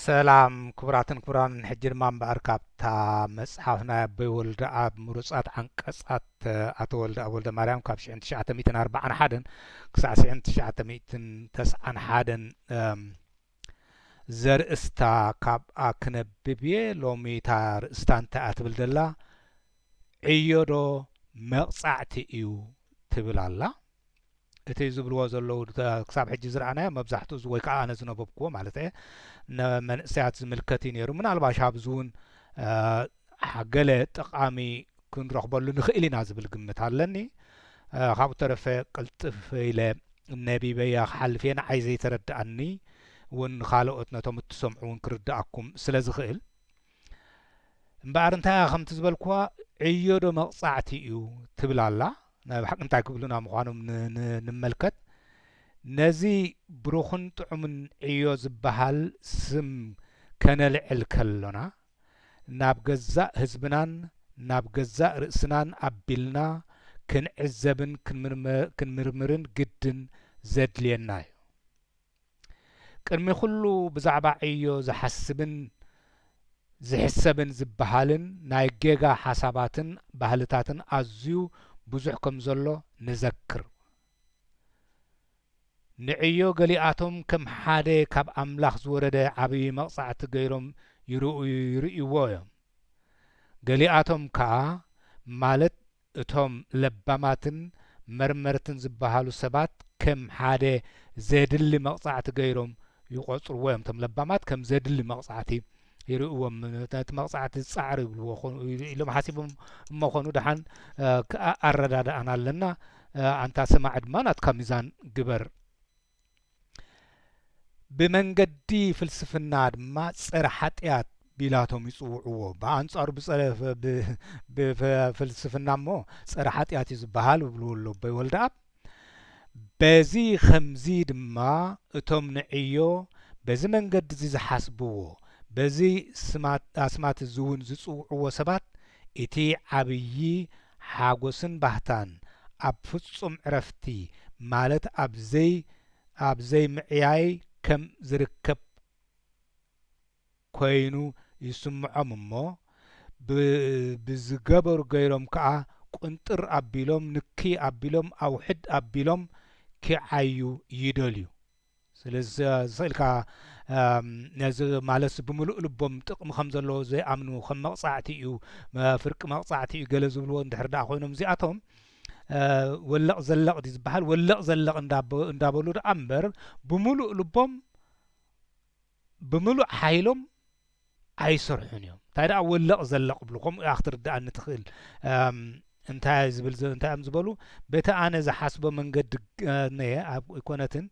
ሰላም ክቡራትን ክቡራን ሕጅር ማንበኣር ካብታ መጽሓፍና ብወልደ ኣብ ምሩጻት ዓንቀጻት ኣቶ ወልደ ኣብ ወልደ ማርያም ካብ 1941 ክሳብ 1991 ዘርእስታ ካብኣ ክነብብ እየ ሎሚ እታ ርእስታ እንታይ እያ ትብል ዘላ ዕዮዶ መቕጻዕቲ እዩ ትብል ኣላ እቲ ዝብልዎ ዘለዉ ክሳብ ሕጂ ዝረኣናዮ መብዛሕትኡ ወይ ከዓ ኣነ ዝነበብክዎ ማለት እየ ንመንእሰያት ዝምልከት እዩ ነይሩ ምናልባሽ ኣብዚ እውን ገለ ጠቃሚ ክንረኽበሉ ንኽእል ኢና ዝብል ግምት ኣለኒ ካብኡ ተረፈ ቅልጥፍ ኢለ ነቢበያ ክሓልፍ እየ ንዓይ ዘይተረድኣኒ እውን ካልኦት ነቶም እትሰምዑ እውን ክርዳኣኩም ስለ ዝኽእል እምበኣር እንታይ ከምቲ ዝበልክዋ ዕዮዶ መቕጻዕቲ እዩ ትብል ኣላ ብሓቂ እንታይ ክብሉና ምዃኖም ንመልከት ነዚ ብሩኽን ጥዑምን ዕዮ ዝበሃል ስም ከነልዕል ከሎና ናብ ገዛእ ህዝብናን ናብ ገዛእ ርእስናን ኣቢልና ክንዕዘብን ክንምርምርን ግድን ዘድልየና እዩ ቅድሚ ኩሉ ብዛዕባ ዕዮ ዝሓስብን ዝሕሰብን ዝበሃልን ናይ ጌጋ ሓሳባትን ባህልታትን ኣዝዩ ብዙሕ ከም ዘሎ ንዘክር ንዕዮ ገሊኣቶም ከም ሓደ ካብ ኣምላኽ ዝወረደ ዓብዪ መቕጻዕቲ ገይሮም ይርእይዎ እዮም ገሊኣቶም ከዓ ማለት እቶም ለባማትን መርመርትን ዝበሃሉ ሰባት ከም ሓደ ዘድሊ መቕጻዕቲ ገይሮም ይቖጽርዎ እዮም እቶም ለባማት ከም ዘድሊ መቕጻዕቲ ይርእዎም ነቲ መቕጻዕቲ ጻዕሪ ይብልዎ ኢሎም ሓሲቦም እመኾኑ ድሓን ኣረዳድኣና ኣለና ኣንታ ሰማዕ ድማ ናትካ ሚዛን ግበር ብመንገዲ ፍልስፍና ድማ ፀረ ሓጢኣት ቢላቶም ይጽውዕዎ ብኣንጻሩ ብፍልስፍና እሞ ፀረ ሓጢኣት እዩ ዝበሃል ብብልዎ ኣሎ በይወልደ ኣብ በዚ ከምዚ ድማ እቶም ንዕዮ በዚ መንገዲ እዚ ዝሓስብዎ በዚ ኣስማት እዚ እውን ዝጽውዕዎ ሰባት እቲ ዓብዪ ሓጎስን ባህታን ኣብ ፍጹም ዕረፍቲ ማለት ኣብዘይ ምዕያይ ከም ዝርከብ ኮይኑ ይስምዖም እሞ ብዝገበሩ ገይሮም ከዓ ቁንጥር ኣቢሎም ንኪ ኣቢሎም ኣውሕድ ኣቢሎም ክዓዩ ይደልዩ ስለዚ ስእልካ ነዚ ማለት ብምሉእ ልቦም ጥቕሚ ከም ዘለዎ ዘይኣምኑ ከም መቕጻዕቲ እዩ ፍርቂ መቕጻዕቲ እዩ ገለ ዝብልዎ እንድሕር ደኣ ኮይኖም እዚኣቶም ወለቕ ዘለቕ ዲ ዝበሃል ወለቕ ዘለቕ እንዳበሉ ደኣ እምበር ብምሉእ ልቦም ብምሉእ ሓይሎም ኣይሰርሑን እዮም እንታይ ደኣ ወለቕ ዘለቕ ብሉ ከምኡ ኢኻ ክትርዳእኒ ትኽእል እንታይ ዝብል እንታይ እዮም ዝበሉ በቲ ኣነ ዝሓስቦ መንገዲ ነየ ኣብ ኢኮነትን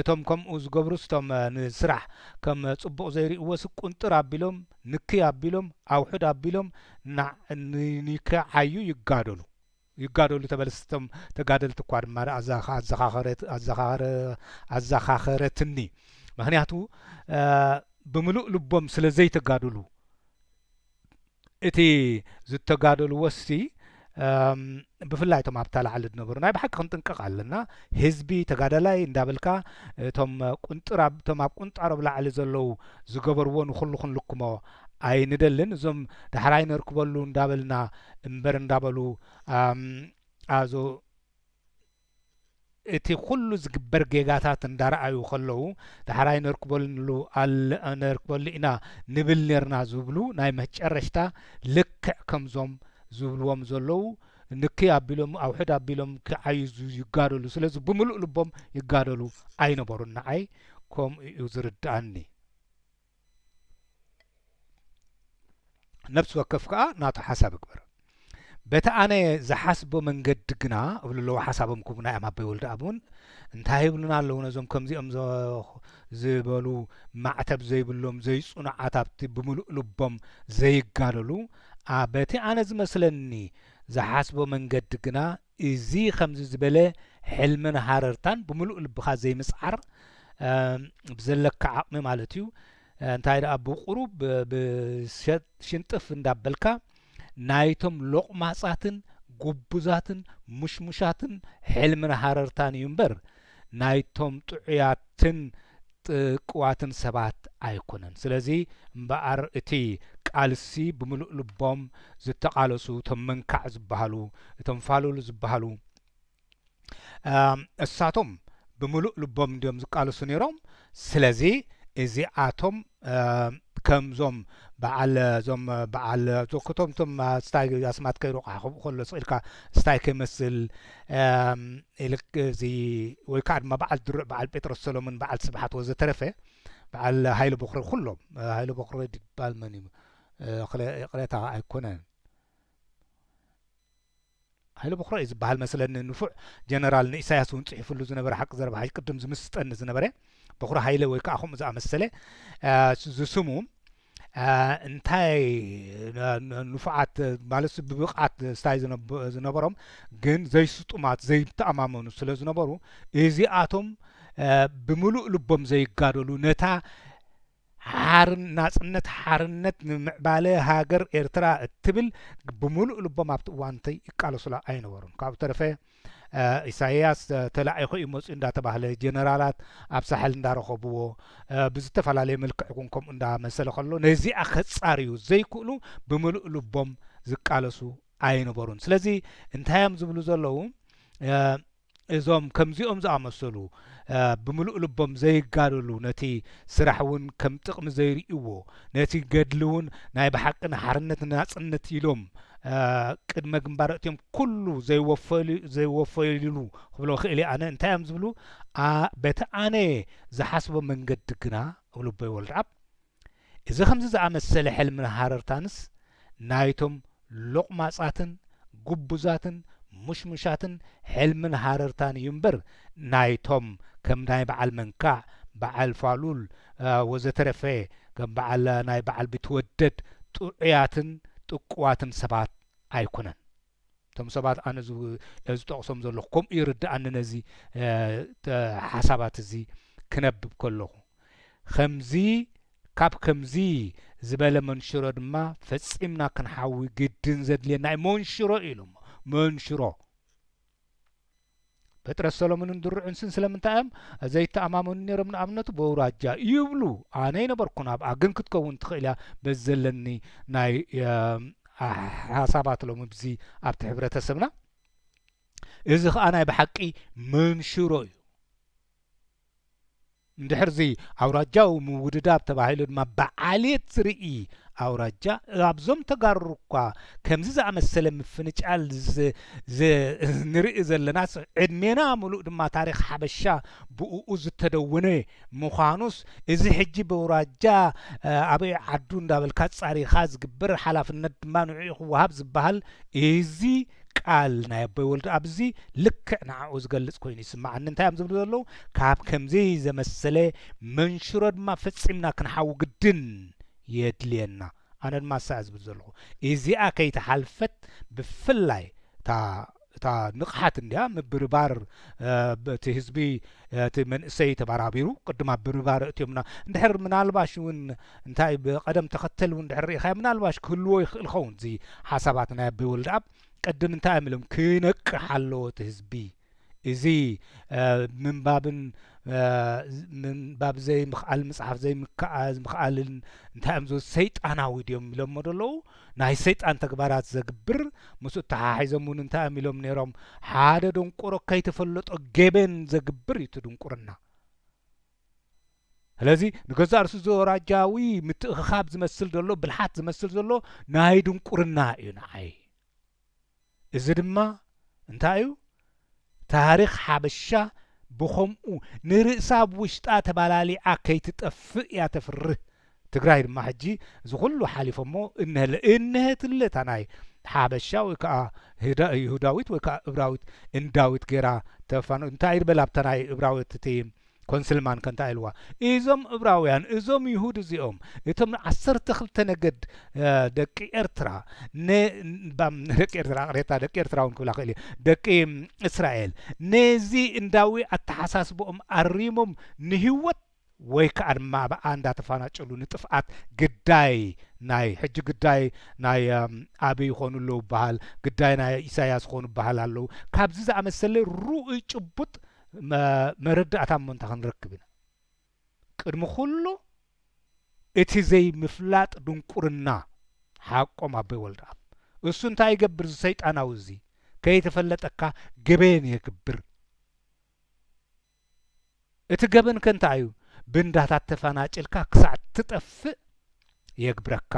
እቶም ከምኡ ዝገብሩስ እቶም ንስራሕ ከም ጽቡቕ ዘይርእይዎስ ቁንጥር ኣቢሎም ንኪ ኣቢሎም ኣውሕድ ኣቢሎም ንክዓዩ ይጋደሉ ተበለስቶም ተጋደልቲ እኳ ድማ ኣዘኻኸረትኒ ምክንያቱ ብምሉእ ልቦም ስለ ዘይተጋደሉ እቲ ዝተጋደሉ ወስቲ ብፍላይ እቶም ኣብታ ላዕሊ ዝነበሩ ናይ ብሓቂ ክንጥንቀቕ ኣለና ህዝቢ ተጋዳላይ እንዳበልካ እቶም ኣብ ቁንጣሮ ብላዕሊ ዘለዉ ዝገበርዎ ንኩሉ ክንልክሞ ኣይንደልን እዞም ዳሕራይ ነርክበሉ እንዳበልና እምበር እንዳበሉ ኣዞ እቲ ኩሉ ዝግበር ጌጋታት እንዳረኣዩ ከለዉ ዳሕራይ ነርክበሉ ኢና ንብል ነርና ዝብሉ ናይ መጨረሽታ ልክዕ ከምዞም ዝብልዎም ዘለዉ ንኪ ኣቢሎም ኣውሕድ ኣቢሎም ክዓዩ ይጋደሉ ስለዚ ብምሉእ ልቦም ይጋደሉ ኣይነበሩ ንዓይ ከምኡ እዩ ዝርድኣኒ ነብሲ ወከፍ ከዓ ናቱ ሓሳብ እግበር በቲ ኣነ ዝሓስቦ መንገዲ ግና እብሉ ኣለዉ ሓሳቦም ክቡና እዮም ኣበይ ወልደ ኣብ እውን እንታይ ይብሉና ኣለዉ ነዞም ከምዚኦም ዝበሉ ማዕተብ ዘይብሎም ዘይጹኑዓት ኣብቲ ብምሉእ ልቦም ዘይጋደሉ በቲ ኣነ ዝመስለኒ ዝሓስቦ መንገዲ ግና እዚ ከምዚ ዝበለ ሕልምን ሃረርታን ብምሉእ ልብኻ ዘይምጽዓር ብዘለካ ዓቕሚ ማለት እዩ እንታይ ደኣ ብቁሩብ ብሽንጥፍ እንዳበልካ ናይቶም ሎቕማጻትን ጉቡዛትን ሙሽሙሻትን ሕልምን ሃረርታን እዩ እምበር ናይቶም ጥዑያትን ጥቁዋትን ሰባት ኣይኮነን ስለዚ እምበኣር እቲ ቃልሲ ብምሉእ ልቦም ዝተቃለሱ እቶም መንካዕ ዝበሃሉ እቶም ፋሉሉ ዝበሃሉ እሳቶም ብምሉእ ልቦም እንዲዮም ዝቃለሱ ነይሮም ስለዚ እዚኣቶም ከምዞም በዓል ዞም በዓል ዞክቶምቶም ስታይ ኣስማት ከይሮቃ ከሎ ስኢልካ ስታይ ከይመስል ኢልክ እዚ ወይ ከዓ ድማ በዓል ድሩዕ በዓል ጴጥሮስ ሰሎሞን በዓል ስብሓት ወዘተረፈ በዓል ሃይለ በኽሪ ኩሎም ሃይለ በኽሪ ድባል መን እዩ ቅሬታ ኣይኮነን ሃይለ በኽሪ እዩ ዝበሃል መስለኒ ንፉዕ ጀነራል ንኢሳያስ እውን ፅሒፍሉ ዝነበረ ሓቂ ዘረባ ቅድም ዝምስጠኒ ዝነበረ በኽሪ ሃይለ ወይ ከዓ ከምኡ ዝኣመሰለ ዝስሙ እንታይ ንፉዓት ማለት ብብቕዓት ስታይ ዝነበሮም ግን ዘይስጡማት ዘይተኣማመኑ ስለ ዝነበሩ እዚኣቶም ብምሉእ ልቦም ዘይጋደሉ ነታ ናጽነት ሓርነት ንምዕባለ ሃገር ኤርትራ እትብል ብምሉእ ልቦም ኣብቲ እዋን እንታይ ይቃለሱላ ኣይነበሩን ካብኡ ተረፈ ኢሳያስ ተላዒኹ እዩ መፅኡ እንዳተባህለ ጀነራላት ኣብ ሳሕል እንዳረኸብዎ ብዝተፈላለየ መልክዕ ይኩን ከምኡ እንዳመሰለ ከሎ ነዚኣ ከጻርዩ ዘይክእሉ ብምሉእ ልቦም ዝቃለሱ ኣይነበሩን ስለዚ እንታይም ዝብሉ ዘለዉ እዞም ከምዚኦም ዝኣመሰሉ ብምሉእ ልቦም ዘይጋደሉ ነቲ ስራሕ እውን ከም ጥቕሚ ዘይርእይዎ ነቲ ገድሊ እውን ናይ ብሓቅን ሓርነት ናጽነት ኢሎም ቅድመ ግንባር እትዮም ኩሉ ዘይወፈይሉ ክብሎ ክእል ኣነ እንታይም ዝብሉ በቲ ኣነ ዝሓስቦ መንገዲ ግና እብልቦይ ወልድዓብ እዚ ከምዚ ዝኣመሰለ ሕልምን ሃረርታንስ ናይቶም ሎቕማጻትን ጉቡዛትን ሙሽሙሻትን ሕልምን ሃረርታን እዩ እምበር ናይቶም ከም ናይ በዓል መንካዕ በዓል ፋሉል ወዘተረፈ ከም በዓል ናይ በዓል ብትወደድ ጥዑያትን ጥቁዋትን ሰባት ኣይኮነን እቶም ሰባት ኣነ ዝጠቕሶም ዘለኹ ከምኡ ይርድኣኒ ነዚ ሓሳባት እዚ ክነብብ ከለኹ ከምዚ ካብ ከምዚ ዝበለ መንሽሮ ድማ ፈጺምና ክንሓዊ ግድን ዘድልየና መንሽሮ ኢሎም መንሽሮ ጴጥሮስ ሰሎሞንን ድሩዕን ስለምንታይ እዮም ዘይተኣማመኑ ነይሮም ንኣብነቱ በውራጃ ይብሉ ኣነ ይነበርኩ ናብኣ ግን ክትከውን ትኽእል እያ በዚ ዘለኒ ናይ ሓሳባት ሎም ብዚ ኣብቲ ሕብረተሰብና እዚ ከዓ ናይ ብሓቂ መንሽሮ እዩ እንድሕርዚ ኣውራጃዊ ምውድዳብ ተባሂሉ ድማ በዓልየት ዝርኢ ኣውራጃ ኣብዞም ተጋሩ እኳ ከምዚ ዝኣመሰለ ምፍንጫል ንርኢ ዘለና ዕድሜና ሙሉእ ድማ ታሪክ ሓበሻ ብኡኡ ዝተደወነ ምዃኑስ እዚ ሕጂ በውራጃ ኣበይ ዓዱ እንዳበልካ ጻሪኻ ዝግበር ሓላፍነት ድማ ንዕኡ ክወሃብ ዝበሃል እዚ ቃል ናይ ኣቦይ ወልዲ ኣብዚ ልክዕ ንዓኡ ዝገልጽ ኮይኑ ይስማዓኒ እንታይ እዮም ዝብሉ ዘለዉ ካብ ከምዚ ዘመሰለ መንሽሮ ድማ ፈጺምና ክንሓዊ ግድን የድልየና ኣነ ድማ ሳያ ዝብል ዘለኹ እዚኣ ከይተሓልፈት ብፍላይ እታ ንቕሓት እንድያ ምብርባር እቲ ህዝቢ እቲ መንእሰይ ተባራቢሩ ቅድማ ብርባር እትዮምና እንድሕር ምናልባሽ እውን እንታይ ብቐደም ተኸተል እውን እንድሕር ርኢኻ ምናልባሽ ክህልዎ ይኽእል ኸውን እዚ ሓሳባት ናይ ኣቦይ ወልዲ ኣብ ቅድም እንታይ እዮም ኢሎም ክነቅሕ ኣለዎ እቲ ህዝቢ እዚ ምንባብ ዘይምኽኣል መፅሓፍ ዘይምኽኣልን እንታይ እዮም ሰይጣናዊ ድዮም ኢሎሞ ደለዉ ናይ ሰይጣን ተግባራት ዘግብር ምስኡ ተሓሒዞም እውን እንታይ እዮም ኢሎም ነይሮም ሓደ ደንቆሮ ከይተፈለጦ ገበን ዘግብር እዩ እቲ ድንቁርና ስለዚ ንገዛእ ርእሱ ዘወራጃዊ ምትእኽኻብ ዝመስል ዘሎ ብልሓት ዝመስል ዘሎ ናይ ድንቁርና እዩ ንዓይ እዚ ድማ እንታይ እዩ ታሪክ ሓበሻ ብኸምኡ ንርእሳ ብውሽጣ ተባላሊዓ ከይትጠፍእ እያ ተፍርህ ትግራይ ድማ ሕጂ እዚ ኩሉ ሓሊፎሞ እንህትለታ ናይ ሓበሻ ወይ ከዓ ይሁዳዊት ወይ ከዓ እብራዊት እንዳዊት ገይራ ተፋኖ እንታይ ይበል ኣብታ ናይ እብራዊት እቲ ኮንስልማን ከንታይ ኢልዋ እዞም እብራውያን እዞም ይሁድ እዚኦም እቶም 12 ነገድ ደቂ ኤርትራ ደቂ ኤርትራ ቅሬታ ደቂ ኤርትራ እውን ክብላ ክእል ደቂ እስራኤል ነዚ እንዳዊ ኣተሓሳስቦኦም ኣሪሞም ንህይወት ወይ ከዓ ድማ ኣብኣ እንዳተፋናጨሉ ንጥፍኣት ግዳይ ናይ ሕጂ ግዳይ ናይ ኣብይ ይኾኑ ኣለዉ በሃል ግዳይ ናይ ኢሳያስ ይኾኑ በሃል ኣለዉ ካብዚ ዝኣመሰለ ሩኡይ ጭቡጥ መረዳእታ እሞ እንታይ ክንረክብ ኢና ቅድሚ ኩሉ እቲ ዘይምፍላጥ ድንቁርና ሓቆም ኣቦይ ወልደ ኣብ እሱ እንታይ ይገብር ሰይጣናዊ እዚ ከይተፈለጠካ ገበን ይግብር እቲ ገበን ከንታይ እዩ ብንዳታት ተፈናጭልካ ክሳዕ ትጠፍእ የግብረካ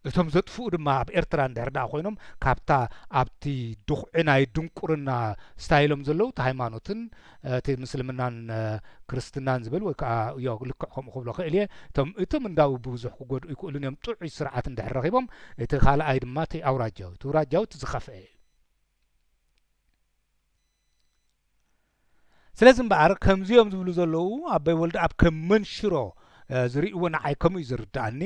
እቶም ዘጥፍኡ ድማ ኣብ ኤርትራ እንድሕር ደኣ ኮይኖም ካብታ ኣብቲ ድኹዒ ናይ ድንቁርና ስታይሎም ዘለው እቲ ሃይማኖትን እቲ ምስልምናን ክርስትናን ዝብል ወይ ከዓ ያው ልክዕ ከምኡ ክብሎ ክእል እየ እቶም እንዳው ብዙሕ ክጎድኡ ይክእሉን እዮም ጥዑይ ስርዓት እንድሕር ረኺቦም እቲ ካልኣይ ድማ እቲ ኣውራጃዊ እቲ ዝኸፍአ እዩ ስለዚ እምበኣር ከምዚኦም ዝብሉ ዘለው ኣቦይ ወልደ ኣብ ከም መንሽሮ ዝርእዎ ንዓይ ከምኡ እዩ ዝርዳእኒ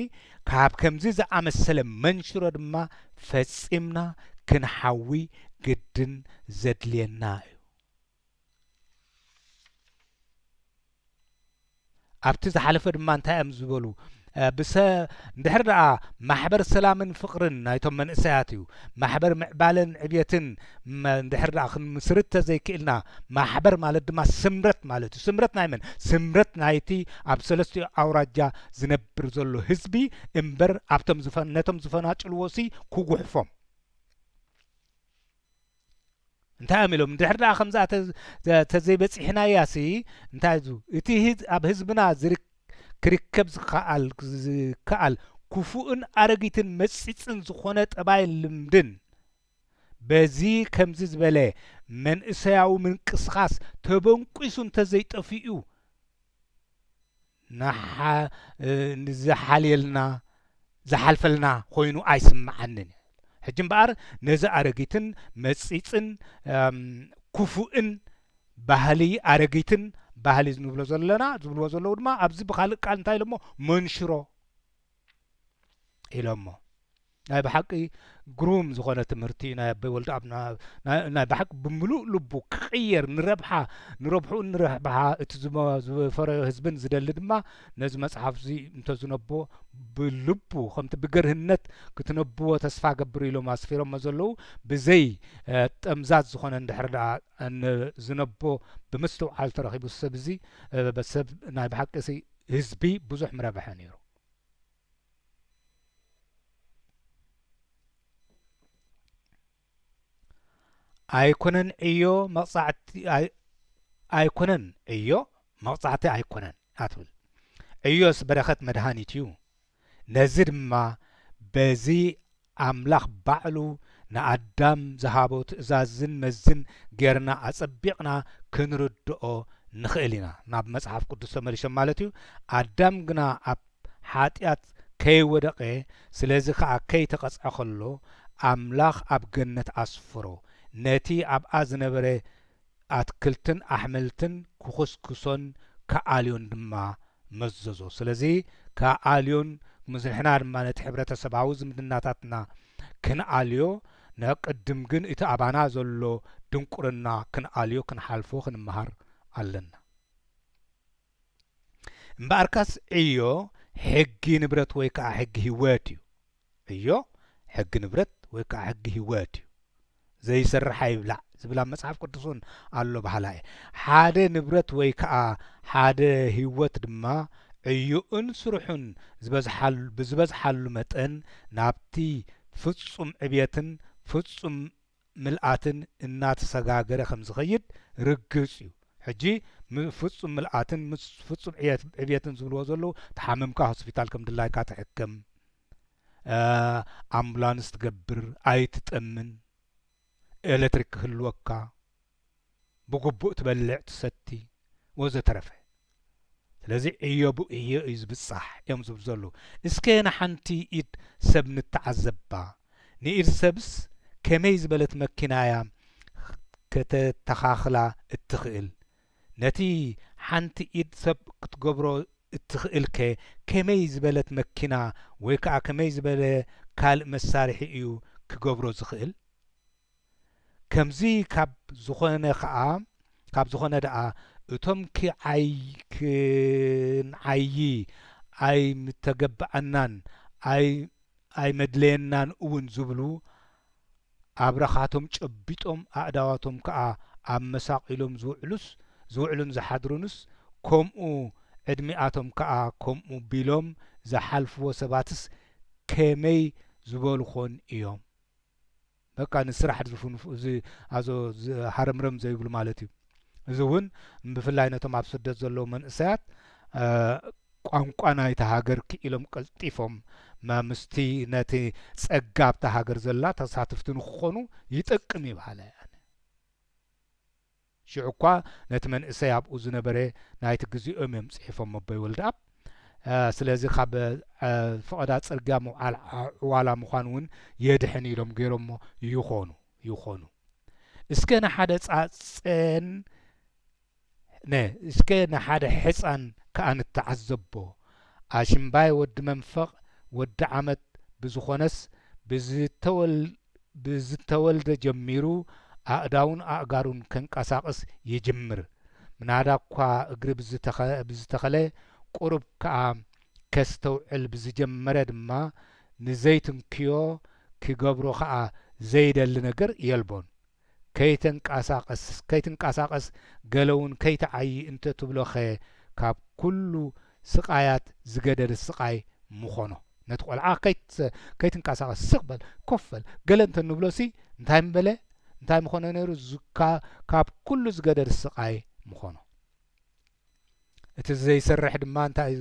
ካብ ከምዚ ዝኣመሰለ መንሽሮ ድማ ፈጺምና ክንሓዊ ግድን ዘድልየና እዩ ኣብቲ ዝሓለፈ ድማ እንታይ እዮም ዝበሉ እንድሕር ደኣ ማሕበር ሰላምን ፍቅርን ናይቶም መንእሰያት እዩ ማሕበር ምዕባለን ዕብየትን እንድሕር ደኣ ክንምስርት ተዘይክእልና ማሕበር ማለት ድማ ስምረት ማለት እዩ ስምረት ናይ መን ስምረት ናይቲ ኣብ ሰለስቲኡ ኣውራጃ ዝነብር ዘሎ ህዝቢ እምበር ነቶም ዝፈናጭልዎሲ ክጉሕፎም እንታይ እዮም ኢሎም እንድሕር ደኣ ከምዛ ተዘይበፂሕናያሲ እንታይ እቲ ኣብ ህዝብና ክርከብ ዝከኣል ክፉእን ኣረጊትን መፂፅን ዝኾነ ጠባይ ልምድን በዚ ከምዚ ዝበለ መንእሰያዊ ምንቅስኻስ ተበንቂሱ እንተዘይጠፊኡ ንዝሓልየልና ዝሓልፈልና ኮይኑ ኣይስምዓንን ሕጂ እምበኣር ነዚ ኣረጊትን መፂፅን ክፉእን ባህሊ ኣረጊትን ባህሊ ዝብልዎ ዘለዉ ድማ ኣብዚ ብካልእ ቃል እንታይ ኢሎሞ መንሽሮ ኢሎሞ ናይ ብሓቂ ግሩም ዝኾነ ትምህርቲ ናይ ኣቦይ ወልደ ኣብ ናይ ብሓቂ ብምሉእ ልቡ ክቕየር ንረብሑ ንረብሓ እቲ ዝፈረዮ ህዝብን ዝደሊ ድማ ነዚ መፅሓፍ እዚ እንተዝነቦ ብልቡ ከምቲ ብገርህነት ክትነብዎ ተስፋ ገብር ኢሎም ኣስፊሮሞ ዘለዉ ብዘይ ጠምዛዝ ዝኾነ እንድሕር ደኣ ዝነቦ ብምስትውዓል ተረኺቡ ሰብ እዚ በሰብ ናይ ብሓቂ ህዝቢ ብዙሕ ምረብሐ ነይሩ ኣይኮነን ዕዮ መቕጻዕቲ ኣይኮነን ኣትብል ዕዮስ በረኸት መድሃኒት እዩ ነዚ ድማ በዚ ኣምላኽ ባዕሉ ንኣዳም ዝሃቦ ትእዛዝን መዝን ጌርና ኣጸቢቕና ክንርድኦ ንኽእል ኢና ናብ መጽሓፍ ቅዱስ ተመሊሾም ማለት እዩ ኣዳም ግና ኣብ ሓጢኣት ከይወደቐ ስለዚ ከዓ ከይተቐጽዐ ከሎ ኣምላኽ ኣብ ገነት ኣስፍሮ ነቲ ኣብኣ ዝነበረ ኣትክልትን ኣሕምልትን ክኹስኩሶን ከኣልዮን ድማ መዘዞ ስለዚ ከኣልዮን ምስሕና ድማ ነቲ ሕብረተሰባዊ ዝምድናታትና ክንኣልዮ ነቅድም ግን እቲ ኣባና ዘሎ ድንቁርና ክንኣልዮ ክንሓልፎ ክንመሃር ኣለና እምበኣርካስ ዕዮ ሕጊ ንብረት ወይ ከዓ ሕጊ ህይወት እዩ ዕዮ ሕጊ ንብረት ወይ ከዓ ሕጊ ህይወት እዩ ዘይሰርሕ ኣይብላዕ ዝብላ መጽሓፍ ቅዱስን ኣሎ ባህላ ሓደ ንብረት ወይ ከዓ ሓደ ህይወት ድማ ዕዩኡን ስሩሑን ብዝበዝሓሉ መጠን ናብቲ ፍጹም ዕብየትን ፍጹም ምልኣትን እናተሰጋገረ ከም ዝኸይድ ርግጽ እዩ ሕጂ ፍጹም ምልኣትን ፍጹም ዕብየትን ዝብልዎ ዘለዉ ተሓመምካ ሆስፒታል ከም ድላይካ ትሕከም ኣምቡላንስ ትገብር ኣይትጠምን ኤሌክትሪክ ክህልወካ ብግቡእ ትበልዕ ትሰቲ ወዘተረፈ ስለዚ ዕዮ ብዕዮ እዩ ዝብጻሕ እዮም ዝብሉ ዘለዉ እስከ ንሓንቲ ኢድ ሰብ ንተዓዘባ ንኢድ ሰብስ ከመይ ዝበለት መኪናያ ከተተኻኽላ እትኽእል ነቲ ሓንቲ ኢድ ሰብ ክትገብሮ እትኽእልከ ከመይ ዝበለት መኪና ወይ ከዓ ከመይ ዝበለ ካልእ መሳርሒ እዩ ክገብሮ ዝኽእል ከምዚ ካብ ዝኾነ ደኣ እቶም ክንዓይ ኣይ ምተገብአናን ኣይ መድለየናን እውን ዝብሉ ኣብ ረኻቶም ጨቢጦም ኣእዳዋቶም ከዓ ኣብ መሳቂሎም ዝውዕሉስ ዝውዕሉን ዝሓድሩንስ ከምኡ ዕድሚኣቶም ከዓ ከምኡ ቢሎም ዝሓልፍዎ ሰባትስ ከመይ ዝበሉ ኾን እዮም በቃ ንስራሕ ዝፍንፉ እዚ ኣዞ ሃረምረም ዘይብሉ ማለት እዩ እዚ እውን ብፍላይ ነቶም ኣብ ስደት ዘለዉ መንእሰያት ቋንቋ ናይቲ ሃገር ክኢሎም ቀልጢፎም ምስቲ ነቲ ጸጋ ኣብታ ሃገር ዘላ ተሳትፍቲ ንክኾኑ ይጠቅም ይበሃለ ሽዑ እኳ ነቲ መንእሰይ ኣብኡ ዝነበረ ናይቲ ግዜኦም እዮም ጽሒፎም ኣቦይ ወልደኣብ ስለዚ ካብ ፍቐዳ ጽርግያ ምውዓል ዕዋላ ምዃኑ እውን የድሕን ኢሎም ገይሮሞ ይኾኑ እስከ ንሓደ ጻጽን እስከ ንሓደ ሕፃን ከዓ ንተዓዘቦ ኣሽምባይ ወዲ መንፈቕ ወዲ ዓመት ብዝኾነስ ብዝተወልደ ጀሚሩ ኣእዳውን ኣእጋሩን ከንቀሳቕስ ይጅምር ምናዳ እኳ እግሪ ብዝተኸለ ቁሩብ ከዓ ከስተውዕል ብዝጀመረ ድማ ንዘይትንክዮ ክገብሮ ከዓ ዘይደሊ ነገር የልቦን ከይትንቀሳቐስ ገለውን ከይተዓይ እንተ ትብሎኸ ካብ ኩሉ ስቃያት ዝገደድ ስቃይ ምኾኖ ነቲ ቆልዓ ከይትንቀሳቐስ ስቕበል ኮፈል ገለ እንተ ንብሎሲ እንታይ ምበለ እንታይ ምኾነ ነይሩ ካብ ኩሉ ዝገደድ ስቃይ ምኾኖ እቲ ዘይሰርሕ ድማ እንታይ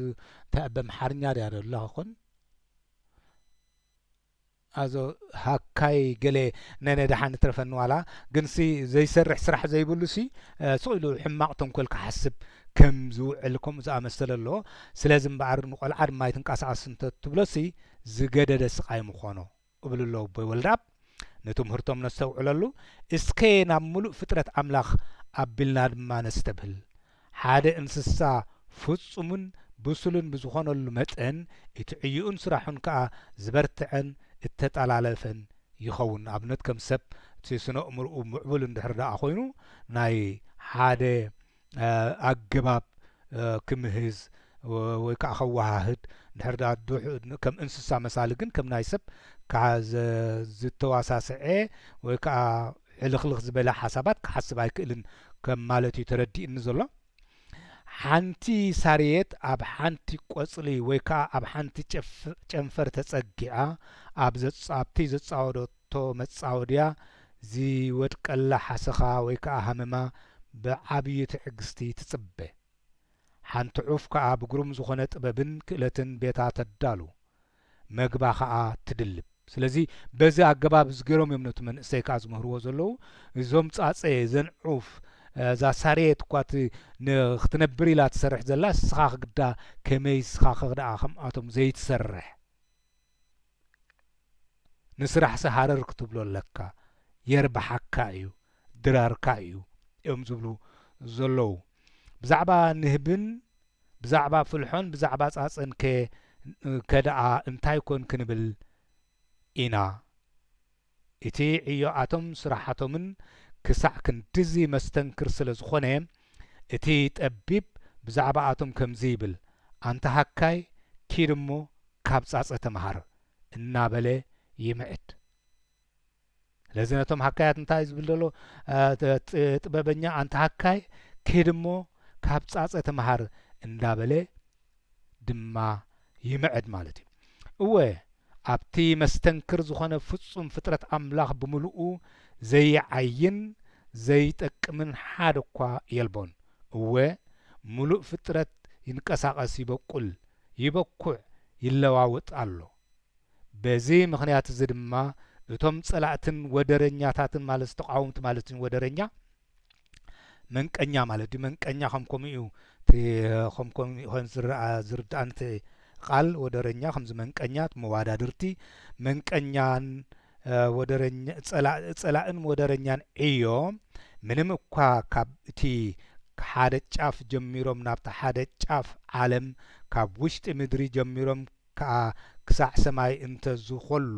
በምሓርኛ ድያ ደሎ ኾን ኣዞ ሃካይ ገለ ነነድሓን ትረፈኒ ዋላ ግን ሲ ዘይሰርሕ ስራሕ ዘይብሉ ሲ ስኢሉ ሕማቕ ተንኮል ክሓስብ ከም ዝውዕል ከምኡ ዝኣመሰለ ኣሎ ስለዚ እምበኣር ንቆልዓ ድማ ይትንቀሳቐስ እንተ ትብሎሲ ዝገደደ ስቃይ ምኾኖ እብሉ ኣለዉ ኣቦይ ወልደኣብ ነትምህርቶም ነስተውዕለሉ እስከ ናብ ሙሉእ ፍጥረት ኣምላኽ ኣቢልና ድማ ነስተብህል ሓደ እንስሳ ፍጹምን ብሱልን ብዝኾነሉ መጠን እቲ ዕዩኡን ስራሑን ከዓ ዝበርትዐን እተጠላለፈን ይኸውን ኣብነት ከም ሰብ እቲ ስነ እምርኡ ምዕቡል እንድሕር ደኣ ኮይኑ ናይ ሓደ ኣገባብ ክምህዝ ወይ ከዓ ከወሃህድ እንድሕር ደኣ ከም እንስሳ መሳሊ ግን ከም ናይ ሰብ ከዓ ዝተዋሳስዐ ወይ ከዓ ሕልኽልኽ ዝበለ ሓሳባት ክሓስብ ኣይክእልን ከም ማለት እዩ ተረዲእኒ ዘሎ ሓንቲ ሳርየት ኣብ ሓንቲ ቆጽሊ ወይ ከዓ ኣብ ሓንቲ ጨንፈር ተጸጊዓ ኣብቲ ዘጻወደቶ መጻወድያ ዝወድቀላ ሓሰኻ ወይ ከዓ ሃመማ ብዓብዪ ትዕግስቲ ትጽበ ሓንቲ ዑፍ ከዓ ብግሩም ዝኾነ ጥበብን ክእለትን ቤታ ተዳሉ መግባ ከዓ ትድልብ ስለዚ በዚ ኣገባብ ዝገይሮም እዮም ነቲ መንእሰይ ከዓ ዝምህርዎ ዘለዉ እዞም ጻጸ ዘን ዑፍ እዛ ሳርየት እኳ ንኽትነብር ኢላ ትሰርሕ ዘላ ስኻ ክግዳ ከመይ ስኻ ክኽድኣ ከምኣቶም ዘይትሰርሕ ንስራሕ ሃረር ክትብሎ ኣለካ የርባሓካ እዩ ድራርካ እዩ እዮም ዝብሉ ዘለዉ ብዛዕባ ንህብን ብዛዕባ ፍልሖን ብዛዕባ ጻጽን ከደኣ እንታይ ኮን ክንብል ኢና እቲ ዕዮኣቶም ስራሓቶምን ክሳዕ ክንድዚ መስተንክር ስለ ዝኾነ እቲ ጠቢብ ብዛዕባ ኣቶም ከምዚ ይብል ኣንታ ሃካይ ኪድ እሞ ካብ ጻጸ ተምሃር እናበለ ይምዕድ ስለዚ ነቶም ሃካያት እንታይ ዝብል ዘሎ ጥበበኛ ኣንታ ሃካይ ኪድ እሞ ካብ ጻጸ ተምሃር እንዳበለ ድማ ይምዕድ ማለት እዩ እወ ኣብቲ መስተንክር ዝኾነ ፍጹም ፍጥረት ኣምላኽ ብምልኡ ዘይዓይን ዘይጠቅምን ሓደ እኳ የልቦን እወ ሙሉእ ፍጥረት ይንቀሳቐስ ይበኩዕ ይለዋውጥ ኣሎ በዚ ምኽንያት እዚ ድማ እቶም ጸላእትን ወደረኛታትን ማለት ተቃውምቲ ማለት ወደረኛ መንቀኛ ማለት እዩ መንቀኛ ከምከምኡ እዩ ከምከምኡ ዝርዳእንቲ ቃል ወደረኛ ከምዚ መንቀኛት መዋዳድርቲ መንቀኛን ወደረኛ ጸላእን ወደረኛን እዮም ምንም እኳ ካብ እቲ ሓደ ጫፍ ጀሚሮም ናብቲ ሓደ ጫፍ ዓለም ካብ ውሽጢ ምድሪ ጀሚሮም ከዓ ክሳዕ ሰማይ እንተዝኸሉ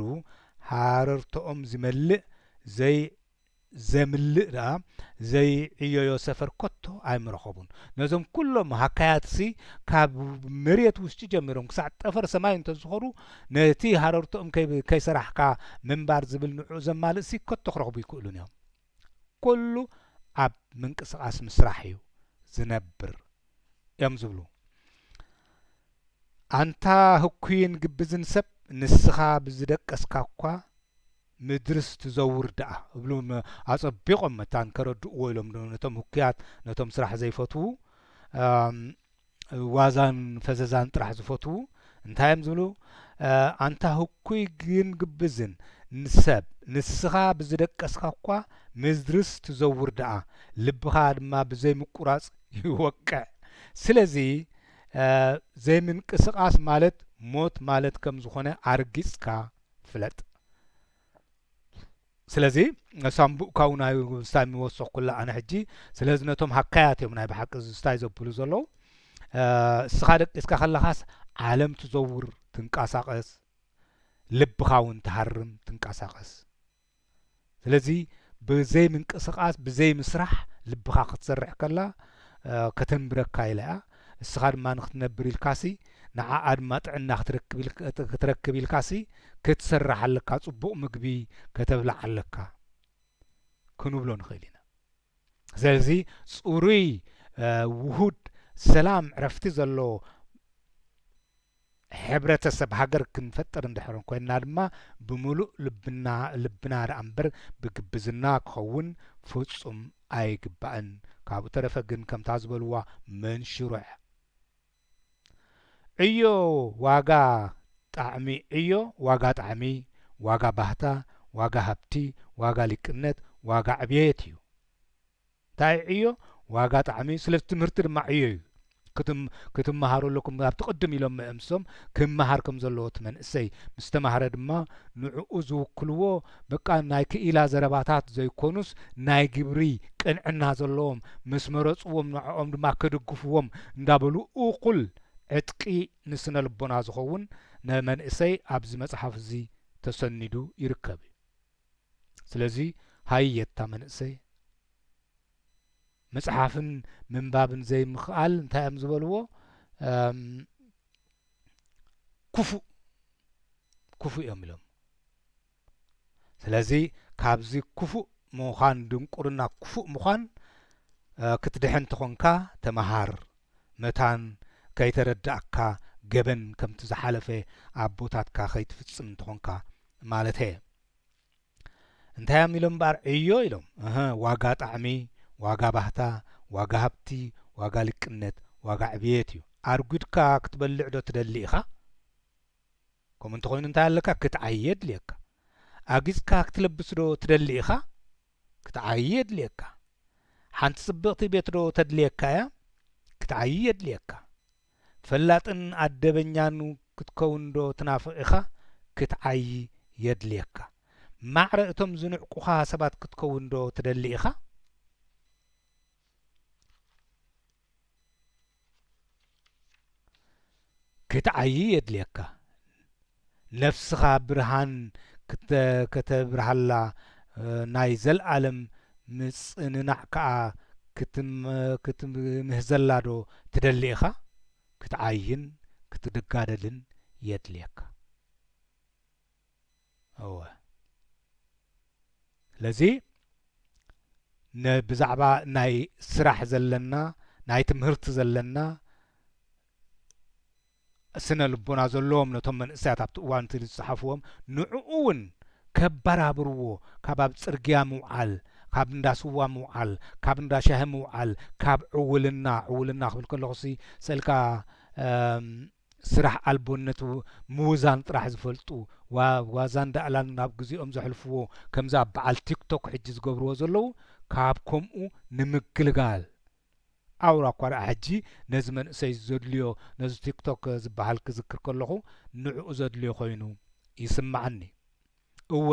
ሃረርቶኦም ዝመልእ ዘምልእ ደኣ ዘይዕዮዮ ሰፈር ከቶ ኣይምረኸቡን ነዞም ኩሎም ሃካያትሲ ካብ መሬት ውሽጢ ጀሚሮም ክሳዕ ጠፈር ሰማይ እንተዝኸዱ ነቲ ሃረርቶኦም ከይሰራሕካ ምንባር ዝብል ንዑ ዘማልእሲ ከቶ ክረኽቡ ይክእሉን እዮም ኩሉ ኣብ ምንቅስቓስ ምስራሕ እዩ ዝነብር እዮም ዝብሉ ኣንታ ህኩይን ግብዝን ሰብ ንስኻ ብዝደቀስካ እኳ ምድርስ ትዘውር ደኣ እብሉ ኣጸቢቖም መታን ከረድእዎ ኢሎም ነቶም ህኩያት ነቶም ስራሕ ዘይፈትዉ ዋዛን ፈዘዛን ጥራሕ ዝፈትዉ እንታይ እዮም ዝብሉ ኣንታ ህኩይ ግን ግብዝን ንሰብ ንስኻ ብዝደቀስካ እኳ ምድርስ ትዘውር ደኣ ልብኻ ድማ ብዘይ ምቁራጽ ይወቅዕ ስለዚ ዘይምንቅስቓስ ማለት ሞት ማለት ከም ዝኾነ ኣርጊጽካ ፍለጥ ስለዚ ሳምቡእካው ናይ ስታይ ምወስኽ ኩላ ኣነ ሕጂ ስለዚ ነቶም ሃካያት እዮም ናይ ብሓቂ ስታይ ዘብሉ ዘለዉ እስኻ ደቂስካ ከለኻስ ዓለም ትዘውር ትንቃሳቐስ ልብኻ እውን ትሃርም ትንቃሳቐስ ስለዚ ብዘይ ምንቅስቓስ ብዘይ ምስራሕ ልብኻ ክትሰርሕ ከላ ከተንብረካ ኢላ እያ እስኻ ድማ ንክትነብር ኢልካሲ ንዓኣ ድማ ጥዕና ክትረክብ ኢልካሲ ክትሰርሕ ኣለካ ጽቡቕ ምግቢ ከተብላዕ ኣለካ ክንብሎ ንኽእል ኢና ስለዚ ጽሩይ ውሁድ ሰላም ዕረፍቲ ዘሎ ሕብረተሰብ ሃገር ክንፈጥር እንድሕር ኮይንና ድማ ብምሉእ ልብና ደኣ እምበር ብግብዝና ክኸውን ፍጹም ኣይግባእን ካብኡ ተረፈ ግን ከምታ ዝበልዋ መንሽሩዕ ዕዮ ዋጋ ጣዕሚ ዕዮ ዋጋ ጣዕሚ ዋጋ ባህታ ዋጋ ሃብቲ ዋጋ ሊቅነት ዋጋ ዕብየት እዩ እንታይ ዕዮ ዋጋ ጣዕሚ ስለዚ ትምህርቲ ድማ ዕዮ እዩ ክትመሃሩ ኣለኩም ኣብቲ ቅድም ኢሎም ምእምሶም ክመሃር ከም ዘለዎ እቲ መንእሰይ ምስ ተማሃረ ድማ ንዕኡ ዝውክልዎ በቃ ናይ ክኢላ ዘረባታት ዘይኮኑስ ናይ ግብሪ ቅንዕና ዘለዎም ምስ መረፅዎም ንዕኦም ድማ ከድግፍዎም እንዳበሉ እኹል ዕጥቂ ንስነ ልቦና ዝኸውን ንመንእሰይ ኣብዚ መጽሓፍ እዚ ተሰኒዱ ይርከብ ስለዚ ሃየታ መንእሰይ መጽሓፍን ምንባብን ዘይምኽኣል እንታይ እዮም ዝበልዎ ክፉእ እዮም ኢሎም ስለዚ ካብዚ ክፉእ ምዃን ድንቁርና ክፉእ ምዃን ክትድሕን ትኾንካ ተመሃር መታን ከይተረዳእካ ገበን ከምቲ ዝሓለፈ ኣቦታትካ ከይትፍጽም እንትኾንካ ማለት እየ እንታይ እዮም ኢሎም እምበር ዕዮ ኢሎም ዋጋ ጣዕሚ ዋጋ ባህታ ዋጋ ሃብቲ ዋጋ ልቅነት ዋጋ ዕብየት እዩ ኣርጉድካ ክትበልዕ ዶ ትደሊ ኢኻ ከምኡ እንተኾይኑ እንታይ ኣለካ ክትዓየድ ድልየካ ኣጊጽካ ክትለብስ ዶ ትደሊ ኢኻ ክትዓይ ድልየካ ሓንቲ ጽብቕቲ ቤት ዶ ተድልየካ እያ ክትዓይ የድልየካ ፈላጥን ኣደበኛን ክትከውን ዶ ትናፍቕ ኢኻ ክትዓይ የድልየካ ማዕረ እቶም ዝንዕቁኻ ሰባት ክትከውን ዶ ትደሊ ኢኻ ክትዓይ የድልየካ ነፍስኻ ብርሃን ከተብርሃላ ናይ ዘለዓለም ምጽንናዕ ከዓ ክትምህዘላ ዶ ትደሊ ኢኻ ክትዓይን ክትድጋደልን የድልየካ እወ ስለዚ ብዛዕባ ናይ ስራሕ ዘለና ናይ ትምህርቲ ዘለና ስነ ልቦና ዘለዎም ነቶም መንእሰያት ኣብቲ እዋን እቲ ዝፀሓፍዎም ንዕኡ እውን ከበራብርዎ ካብ ኣብ ጽርግያ ምውዓል ካብ እንዳ ስዋ ምውዓል ካብ እንዳ ሻሂ ምውዓል ካብ ዕውልና ክብል ከለኹሲ ስእልካ ስራሕ ኣልቦነት ምውዛን ጥራሕ ዝፈልጡ ዋዛን ዳእላን ናብ ግዚኦም ዘሕልፍዎ ከምዛ በዓል ቲክቶክ ሕጂ ዝገብርዎ ዘለዉ ካብ ከምኡ ንምግልጋል ኣውራ እኳ ደኣ ሕጂ ነዚ መንእሰይ ዘድልዮ ነዚ ቲክቶክ ዝበሃል ክዝክር ከለኹ ንዕኡ ዘድልዮ ኮይኑ ይስማዓኒ እወ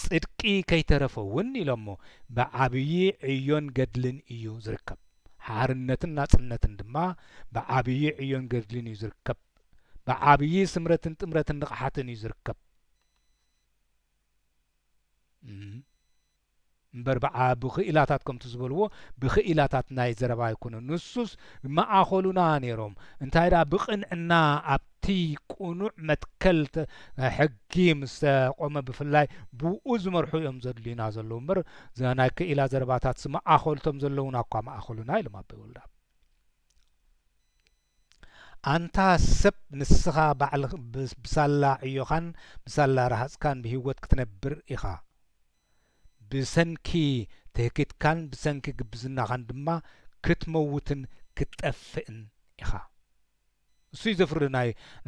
ጽድቂ ከይተረፈ እውን ኢሎሞ ብዓብዪ ዕዮን ገድልን እዩ ዝርከብ ሓርነትን ናጽነትን ድማ ብዓብዪ ዕዮን ገድልን እዩ ዝርከብ ብዓብዪ ስምረትን ጥምረትን ንቕሓትን እዩ ዝርከብ እምበር ብኽኢላታት ከምቲ ዝበልዎ ብኽኢላታት ናይ ዘረባ ኣይኮነን ንሱስ ማእኸሉና ነይሮም እንታይ ዳ ብቕንዕና ኣብቲ ቁኑዕ መትከል ሕጊ ምስ ቆመ ብፍላይ ብኡ ዝመርሑ እዮም ዘድልዩና ዘለዉ እምበር ናይ ክኢላ ዘረባታት ማእኸልቶም ዘለውና እኳ ማእኸሉና ኢሎም ኣበይ ወልዳ ኣንታ ሰብ ንስኻ ባዕል ብሳላ ዕዮኻን ብሳላ ረሃፅካን ብህይወት ክትነብር ኢኻ ብሰንኪ ትህኪትካን ብሰንኪ ግብዝናኻን ድማ ክትመውትን ክትጠፍእን ኢኻ እሱይ ዘፍሪ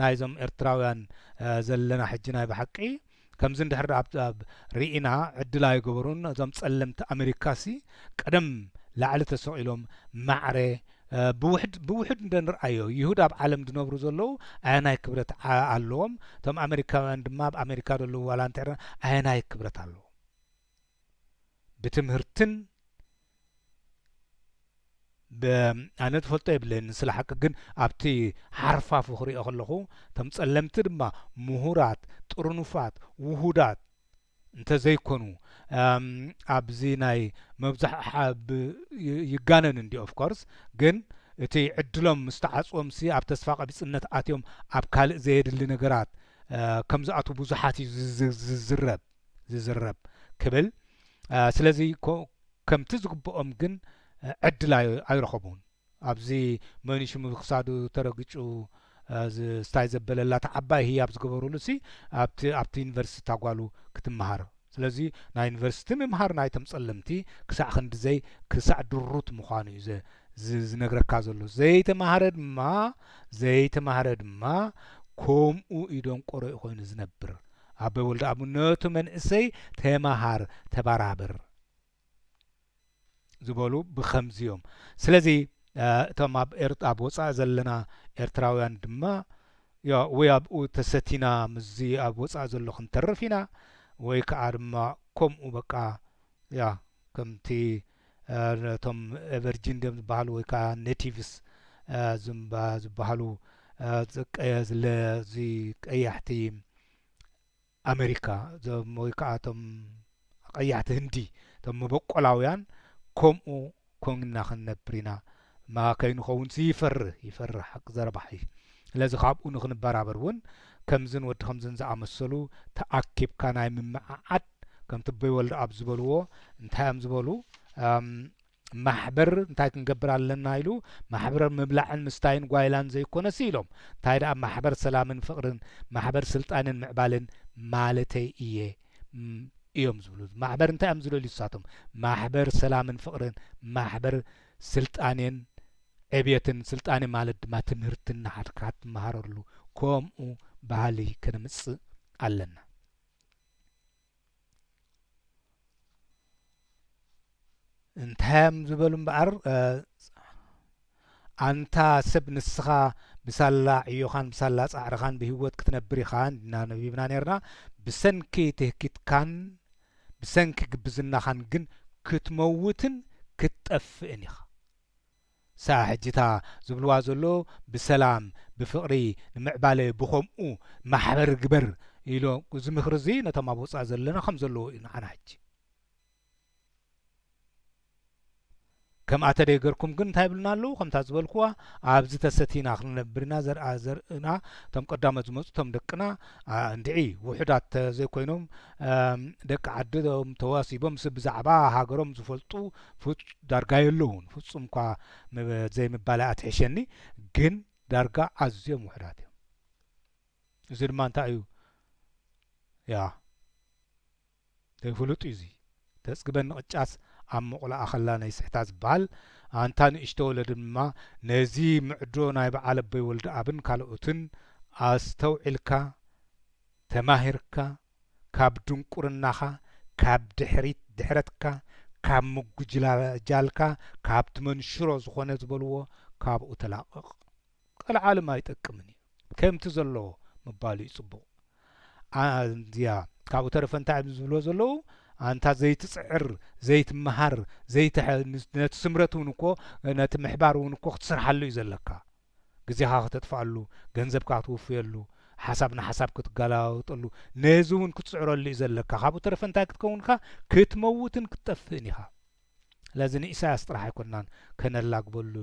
ናይዞም ኤርትራውያን ዘለና ሕጂ ናይ ብሓቂ ከምዚ እንድሕር ኣብ ርኢና ዕድል ኣይገበሩን እዞም ጸለምቲ ኣሜሪካሲ ቀደም ላዕሊ ተሰቂሎም ማዕረ ብውሕድ እንደንርአዮ ይሁዳ ኣብ ዓለም ዝነብሩ ዘለዉ ኣየናይ ክብረት ኣለዎም እቶም ኣሜሪካውያን ድማ ኣብ ኣሜሪካ ዘለዉ ዋላ እንተርና ኣየናይ ክብረት ኣለዎ ብትምህርትን ኣነ ትፈልጦ የብለኒ ስለ ሓቂ ግን ኣብቲ ሓርፋፉ ክሪኦ ከለኹ እቶም ጸለምቲ ድማ ምሁራት ጥሩኑፋት ውሁዳት እንተዘይኮኑ ኣብዚ ናይ መብዛሕ ይጋነን እንዲ ኦፍ ኮርስ ግን እቲ ዕድሎም ምስተዓጽዎም ሲ ኣብ ተስፋ ቀቢጽነት ኣትዮም ኣብ ካልእ ዘየድሊ ነገራት ከም ዝኣቱ ብዙሓት እዩ ዝዝረብ ክብል ስለዚ ከምቲ ዝግብኦም ግን ዕድል ኣይረኸቡን ኣብዚ መኒሽ ክሳዱ ተረግጩ ስታይ ዘበለላ ተዓባይ ህያብ ዝገበሩሉ ሲ ኣብቲ ዩኒቨርሲቲ ታጓሉ ክትመሃር ስለዚ ናይ ዩኒቨርሲቲ ምምሃር ናይቶም ጸለምቲ ክሳዕ ክንዲዘይ ክሳዕ ድሩት ምዃኑ እዩ ዝነግረካ ዘሎ ዘይተማሃረ ድማ ከምኡ ኢዶም ቆሮ እዩ ኮይኑ ዝነብር ኣበይ ወልዲ ኣብ ነቱ መንእሰይ ተማሃር ተባራብር ዝበሉ ብኸምዚዮም ስለዚ እቶም ኣብ ወፃኢ ዘለና ኤርትራውያን ድማ ወይ ኣብኡ ተሰቲና ምዚ ኣብ ወፃኢ ዘሎ ክንተርፍ ኢና ወይ ከዓ ድማ ከምኡ በቃ ከምቲ እቶም ኤቨርጂን ደም ዝበሃሉ ወይ ከዓ ኔቲቭስ ዝበሃሉ እዚ ቀያሕቲ ኣሜሪካ ወይ ከዓ እቶም ቀያሕቲ ህንዲ እቶም መበቆላውያን ከምኡ ኮንና ክንነብር ኢና ማ ከይንኸውን ይፈርህ ሓቂ ዘረባሕ እዩ ስለዚ ካብኡ ንክንበራበር እውን ከምዝን ወዲ ከምዝን ዝኣመሰሉ ተኣኪብካ ናይ ምምዓዓድ ከምቲ በይ ወልዲ ኣብ ዝበልዎ እንታይ እዮም ዝበሉ ማሕበር እንታይ ክንገብር ኣለና ኢሉ ማሕበር ምብላዕን ምስታይን ጓይላን ዘይኮነስ ኢሎም እንታይ ደኣ ማሕበር ሰላምን ፍቅርን ማሕበር ስልጣንን ምዕባልን ማለተይ እዮም ዝብሉ ማሕበር እንታይ እዮም ዝብሉ ይሳቶም ማሕበር ሰላምን ፍቅርን ማሕበር ስልጣንን ዕብየትን ስልጣን ማለት ድማ ትምህርትን ናሓድካ ትመሃረሉ ከምኡ ባህሊ ክንምጽእ ኣለና እንታይም ዝበሉ እምበኣር ኣንታ ሰብ ንስኻ ብሳላ ዕዮኻን ብሳላ ጻዕርኻን ብህይወት ክትነብር ኢኻ ነቢብና ነርና ብሰንኪ ትህኪትካን ብሰንኪ ግብዝናኻን ግን ክትመውትን ክትጠፍእን ኢኻ ሳዕ ሕጂታ ዝብልዋ ዘሎ ብሰላም ብፍቕሪ ንምዕባለ ብኸምኡ ማሕበር ግበር ኢሎ እዚ ምኽሪ እዚ ነቶም ኣብ ወፃኢ ዘለና ከም ዘለዎ እዩ ንዓና ሕጂ ከም ኣተደይ ገርኩም ግን እንታይ ይብልና ኣለዉ ከምታ ዝበልኩዋ ኣብዚ ተሰቲና ክንነብርና ዘርእና እቶም ቀዳሞት ዝመፁ እቶም ደቅና እንድዒ ውሕዳት ዘይኮይኖም ደቂ ዓዶም ተዋሲቦም ብዛዕባ ሃገሮም ዝፈልጡ ዳርጋ የለውን ፍጹም እኳ ዘይምባላይ ኣትሕሸኒ ግን ዳርጋ ኣዝዮም ውሕዳት እዮም እዚ ድማ እንታይ እዩ ዘይፍሉጥ እዩ እዚ ተጽግበኒ ቅጫስ ኣብ መቑላኣ ኸላ ናይ ስሕታ ዝበሃል ኣንታ ንእሽቶ ወለድ ድማ ነዚ ምዕዶ ናይ በዓል ኣበይ ወልዲ ኣብን ካልኦትን ኣስተውዒልካ ተማሂርካ ካብ ድንቁርናኻ ካብ ድሕረትካ ካብ ምጉጅላጃልካ ካብ ትመንሽሮ ዝኾነ ዝበልዎ ካብኡ ተላቐቕ ቀልዓልም ኣይጠቅምን እዩ ከምቲ ዘለዎ ምባሉ ይጽቡቕ ካብኡ ተረፈ እንታይ ዝብልዎ ዘለዉ ኣንታ ዘይትጽዕር ዘይትመሃር ነቲ ስምረት እውን እኮ ነቲ ምሕባር እውን እኮ ክትስርሓሉ እዩ ዘለካ ግዜኻ ክተጥፍኣሉ ገንዘብካ ክትውፍየሉ ሓሳብ ንሓሳብ ክትገላውጠሉ ነዚ እውን ክትጽዕረሉ እዩ ዘለካ ካብኡ ተረፈ እንታይ ክትከውንካ ክትመውትን ክትጠፍእን ኢኻ ስለዚ ንኢሳያስ ጥራሕ ኣይኮናን ከነላግበሉ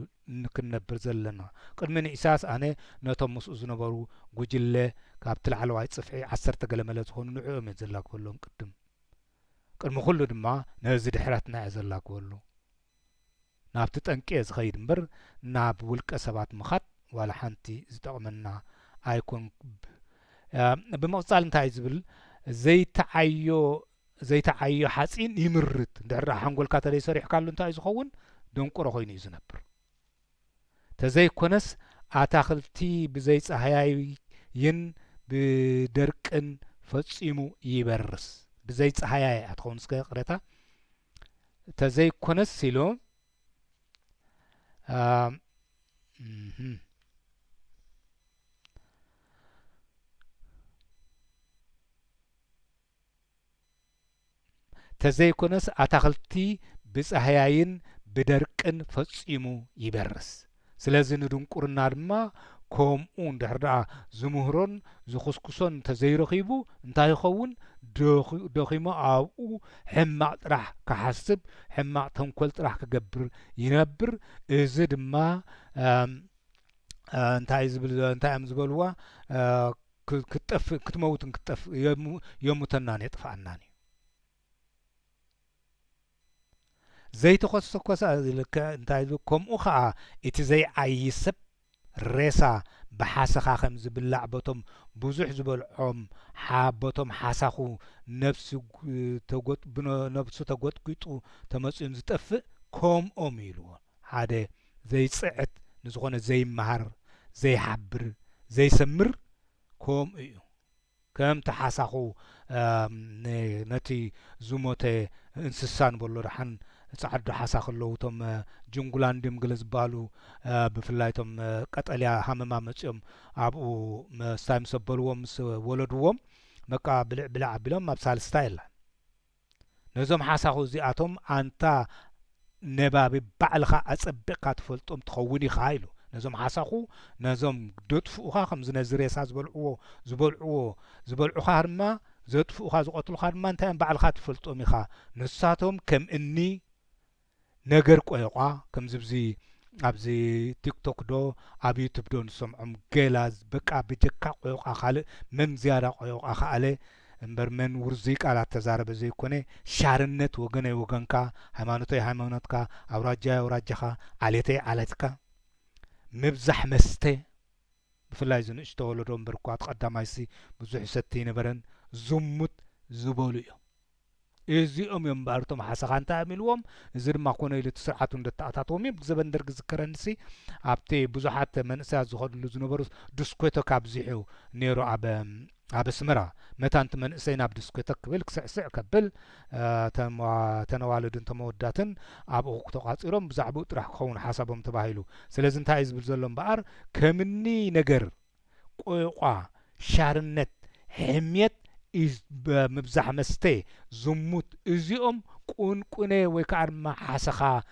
ክንነብር ዘለና ቅድሚ ንኢሳያስ ኣነ ነቶም ምስኡ ዝነበሩ ጉጅለ ካብቲ ላዕለዋይ ጽፍዒ 10 ገለመለ ዝኾኑ ንዕኦም እየ ዘላግበሎም ቅድሚ ኩሉ ድማ ነዚ ድሕረትና እየ ዘላግበሉ ናብቲ ጠንቂ እየ ዝኸይድ እምበር ናብ ውልቀ ሰባት ምኻድ ولا حنتي زتقمنا أيكون بمقصال انتهي زبل زي تعيو حسين يمرت دعر حنقول كاتلي سريح قالوا انتهي زخون دونكو رخويني زنبر تزي كونس أتاخلتي بزي صحياي ين بدركن فصيمو يبرس بزي صحياي أتخونس قريتا تزي كونس سيلو تزيكونس أتاخلتي بصحياين بدركن فصيمو يبرس سلازي ندنقرنا دما كومون دحردا زمهرون زخصكسون تزيرخيبو انتا يخون دخيما أو حماق راح كحسب حماق تنكل راح كجبر ينبر إزد ما انتا يزبل انتا يمزبلوا كتف كتموتن كتف يموتناني يطفعناني زي تخصص لك انت كم أخا إتزاي عيسب رسا بحاسخا خمز باللعبتهم بزح زبالعهم حابتهم حاسخو نفسه تقوت نفسه تقوت قيتو تمسين زتفق كم أميلو هذا زي صعت نزغون زي مهر زي حبر زي سمر كم إيو كم تحاسخو نتي زوموتي انسسان بولو رحن صعد حساخ اللوتهم جنجلان دم جلس بالو بفلايتهم قطليا حمما مصيم ابو مستايم سبلوهم ولدوهم مكا بلع بلهم مبسال ستايل نزوم حساخو زياتهم انت نبابي بعلخا اصبقا تفلطم تخوني خايلو نزوم حساخو نزوم دطفوخا خمز نزريسا زبلعو خارما زطفوخا زقتلو خارما انت بعلخا تفلطم يخا نساتهم كم اني نجر قويقا كم زبزي أبزي تيك توك دو أبي يوتيوب دو نسمعهم جلاز بقى بجكا قويقا خالي من زيادة قويقا خالي امبر من ورزيك على تزارب زي كوني شارنت وغني وغنكا هيمانوتكا أوراجيخا عليتي عليتكا مبزح مستي بفلاي زن اشتغلوا دوم بركوات قدامايسي بزح ستي نبرن زمت زبوليو እዚኦም እዮም ባርቶም ሓሰኻንታ ኣሚልዎም እዚ ድማ ኮነ ኢሉ ትስርዓቱ እንደተኣታተዎም እዮም ብዘበን ደርጊ ዝከረንሲ ኣብቲ ብዙሓት መንእሰያት ዝኸድሉ ዝነበሩ ድስኮቶ ካብዚሑ ነይሩ ኣብ ኣስመራ መታንቲ መንእሰይ ናብ ድስኮቶ ክብል ክስዕስዕ ከብል ተነዋልድን ተመወዳትን ኣብኡ ተቋፂሮም ብዛዕባኡ ጥራሕ ክኸውን ሓሳቦም ተባሂሉ ስለዚ እንታይ እዩ ዝብል ዘሎ እምበኣር ከምኒ ነገር ቆይቋ ሻርነት ሕምየት بمبزح مستي زموت ازيوم قنقنه ويكارما حاسخا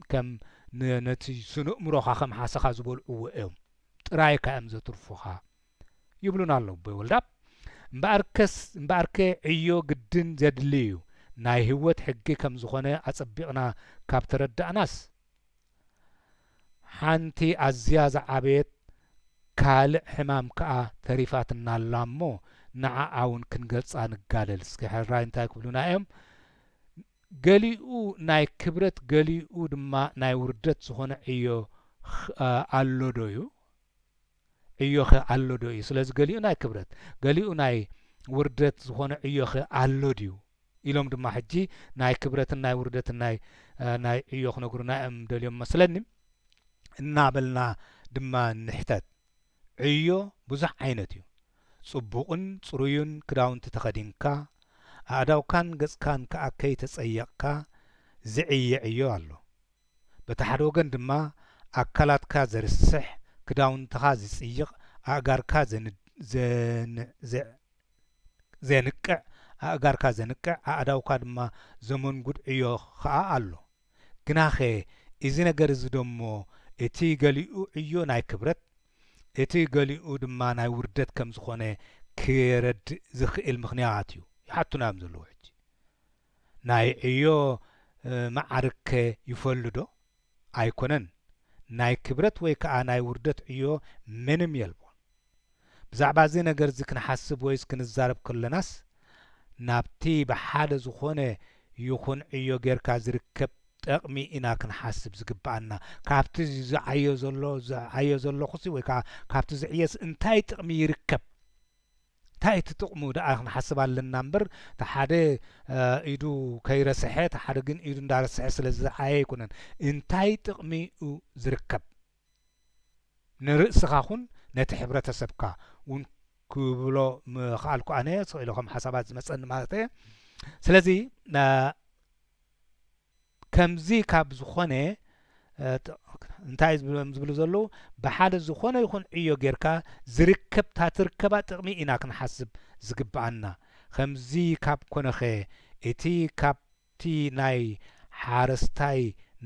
كم نتي سنو مروخا خم حاسخا زبولعو ايوم ጥራይካ እዮም ዘትርፉኻ ይብሉና ኣለዉ ብወልዳብ እምበኣርከ ዕዮ ግድን ዘድልዩ ናይ ህይወት ሕጊ ከም ዝኾነ ኣጸቢቕና ካብ ተረዳእናስ ሓንቲ ኣዝያ ዝዓበየት ካልእ ሕማም ከዓ ተሪፋትና ኣላ እሞ ንዓኣውን ክንገልጻ ንጋደል እስኪ ሕራይ እንታይ ክብሉና እዮም ገሊኡ ናይ ክብረት ገሊኡ ድማ ናይ ውርደት ዝኾነ ዕዮ ኣሎ ዶ እዩ ዕዮ ኣሎ ዶ እዩ ስለዚ ገሊኡ ናይ ክብረት ገሊኡ ናይ ውርደት ዝኾነ ዕዮ ኣሎ ድዩ ኢሎም ድማ ሕጂ ናይ ክብረትን ናይ ውርደትን ናይ ዕዮ ክነግሩና እዮም ደልዮም መስለኒ እናበልና ድማ ንሕተት ዕዮ ብዙሕ ዓይነት እዩ ጽቡቕን ጽሩዩን ክዳውንቲ ተኸዲንካ ኣእዳውካን ገጽካን ከዓ ከይተጸየቕካ ዝዕየ ዕዮ ኣሎ በቲ ሓደ ወገን ድማ ኣካላትካ ዘርስሕ ክዳውንትኻ ዝጽይቕ ኣእጋርካ ዘንቅዕ ኣእጋርካ ዘንቅዕ ኣእዳውካ ድማ ዘመንጉድ ዕዮ ከዓ ኣሎ ግናኸ እዚ ነገር እዚ ደሞ እቲ ገሊኡ ዕዮ ናይ ክብረት እቲ ገሊኡ ድማ ናይ ውርደት ከም ዝኾነ ክረድእ ዝኽእል ምኽንያት እዩ ይሓቱና እዮም ዘለዉ ሕጂ ናይ ዕዮ ማዕርክ ይፈሉ ዶ ኣይኮነን ናይ ክብረት ወይ ከዓ ናይ ውርደት ዕዮ ምንም የልቦን ብዛዕባ እዚ ነገር እዚ ክንሓስብ ወይስ ክንዛረብ ከለናስ ናብቲ ብሓደ ዝኾነ ይኹን ዕዮ ጌርካ ዝርከብ ጠቕሚ ኢና ክንሓስብ ዝግባአና ካብቲ ዝዓዮ ዘሎ ኹሲ ወይ ካብቲ ዝዕየስ እንታይ ጥቕሚ ይርከብ እንታይ እቲ ጥቕሙ ደኣ ክንሓስብ ኣለና እምበር እቲ ሓደ ኢዱ ከይረስሐ እቲ ሓደ ግን ኢዱ እንዳረስሐ ስለ ዝዓየ ኣይኮነን እንታይ ጥቕሚኡ ዝርከብ ንርእስኻ ኹን ነቲ ሕብረተሰብካ እውን ክብሎ ምኽኣልኩ ኣነ ስኢሎም ሓሳባት ዝመፀኒ ማለት እየ ስለዚ ከምዚ ካብ ዝኾነ እንታይ ዝብሉ ዘለዉ ብሓደ ዝኾነ ይኹን ዕዮ ጌርካ ዝርከብ ታትርከባ ጥቕሚ ኢና ክንሓስብ ዝግባአና ከምዚ ካብ ኮነኸ እቲ ካብቲ ናይ ሓረስታይ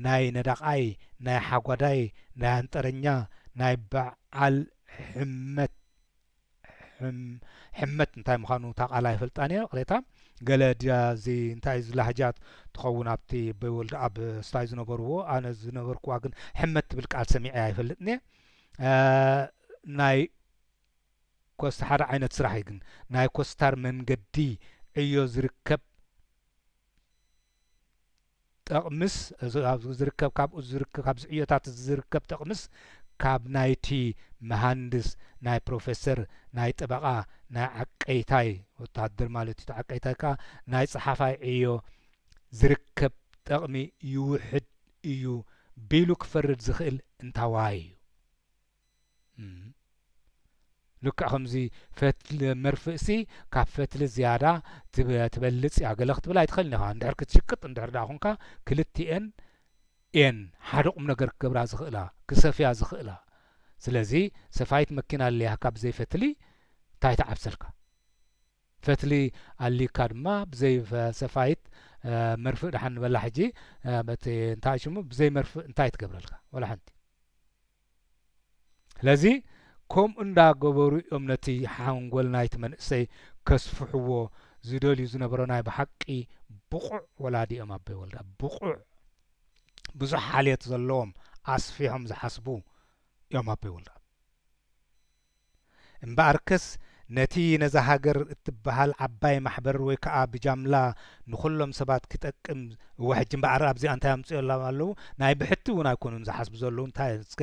ናይ ነዳቃይ ናይ ሓጓዳይ ናይ አንጠረኛ ናይ በዓል ሕመት እንታይ ምዃኑ ታቃላ ይፈልጣን እየ ቅሬታ ገለ ዚ እንታይ ዝላህጃት ትኸውን ኣብቲ በይወልዲ ኣብ ስታይ ዝነበርዎ ኣነ ዝነበርኩዋ ግን ሕመት ትብል ቃል ሰሚዐ ኣይፈልጥኒ ናይ ኮስታ ሓደ ዓይነት ስራሕ ግን ናይ ኮስታር መንገዲ ዕዮ ዝርከብ ጠቕምስ ዝርከብ ካብኡ ዝርከብ ካብ ዕዮታት ዝርከብ ጠቕምስ ካብ ናይቲ መሃንድስ ናይ ፕሮፌሰር ናይ ጠበቃ ናይ ዓቀይታይ ወታደር ማለት እዩ ዓቀይታይካ ናይ ፀሓፋይ ዕዮ ዝርከብ ጠቕሚ ይውሕድ እዩ ቢሉ ክፈርድ ዝኽእል እንታዋይ እዩ ልክዕ ከምዚ ፈትሊ መርፍእሲ ካብ ፈትሊ ዝያዳ ትበልፅ እያ ገለ ክትብል ኣይትኽእልኒ ኢኻ እንድሕር ክትሽቅጥ እንድሕር ዳ ኹንካ ክልቲአን እየን ሓደ ቁም ነገር ክገብራ ዝኽእላ ክሰፍያ ዝኽእላ ስለዚ ሰፋይት መኪና ኣለያካ ብዘይ ፈትሊ እንታይ ተዓብሰልካ ፈትሊ ኣሊካ ድማ ብዘይ ሰፋይት መርፍእ ድሓን ንበላ ሕጂ በቲ እንታይ ሽሙ ብዘይ መርፍእ እንታይ ትገብረልካ ወላ ሓንቲ ስለዚ ከምኡ እንዳገበሩ እዮም ነቲ ሓንጎል ናይቲ መንእሰይ ከስፍሕዎ ዝደልዩ ዝነበሮ ናይ ብሓቂ ብቑዕ ወላዲ እዮም ኣበይ ወልዳ ብቑዕ ብዙሕ ሓልየት ዘለዎም ኣስፊሖም ዝሓስቡ እዮም ኣበይ ወልዳ እምበኣርከስ ነቲ ነዛ ሃገር እትበሃል ዓባይ ማሕበር ወይ ከዓ ብጃምላ ንኩሎም ሰባት ክጠቅም ወሕጂ እምበኣር ኣብዚኣ እንታይ ኣምፅኦም ኣለዉ ናይ ብሕቲ እውን ኣይኮኑን ዝሓስቡ ዘለዉ እንታይ እስከ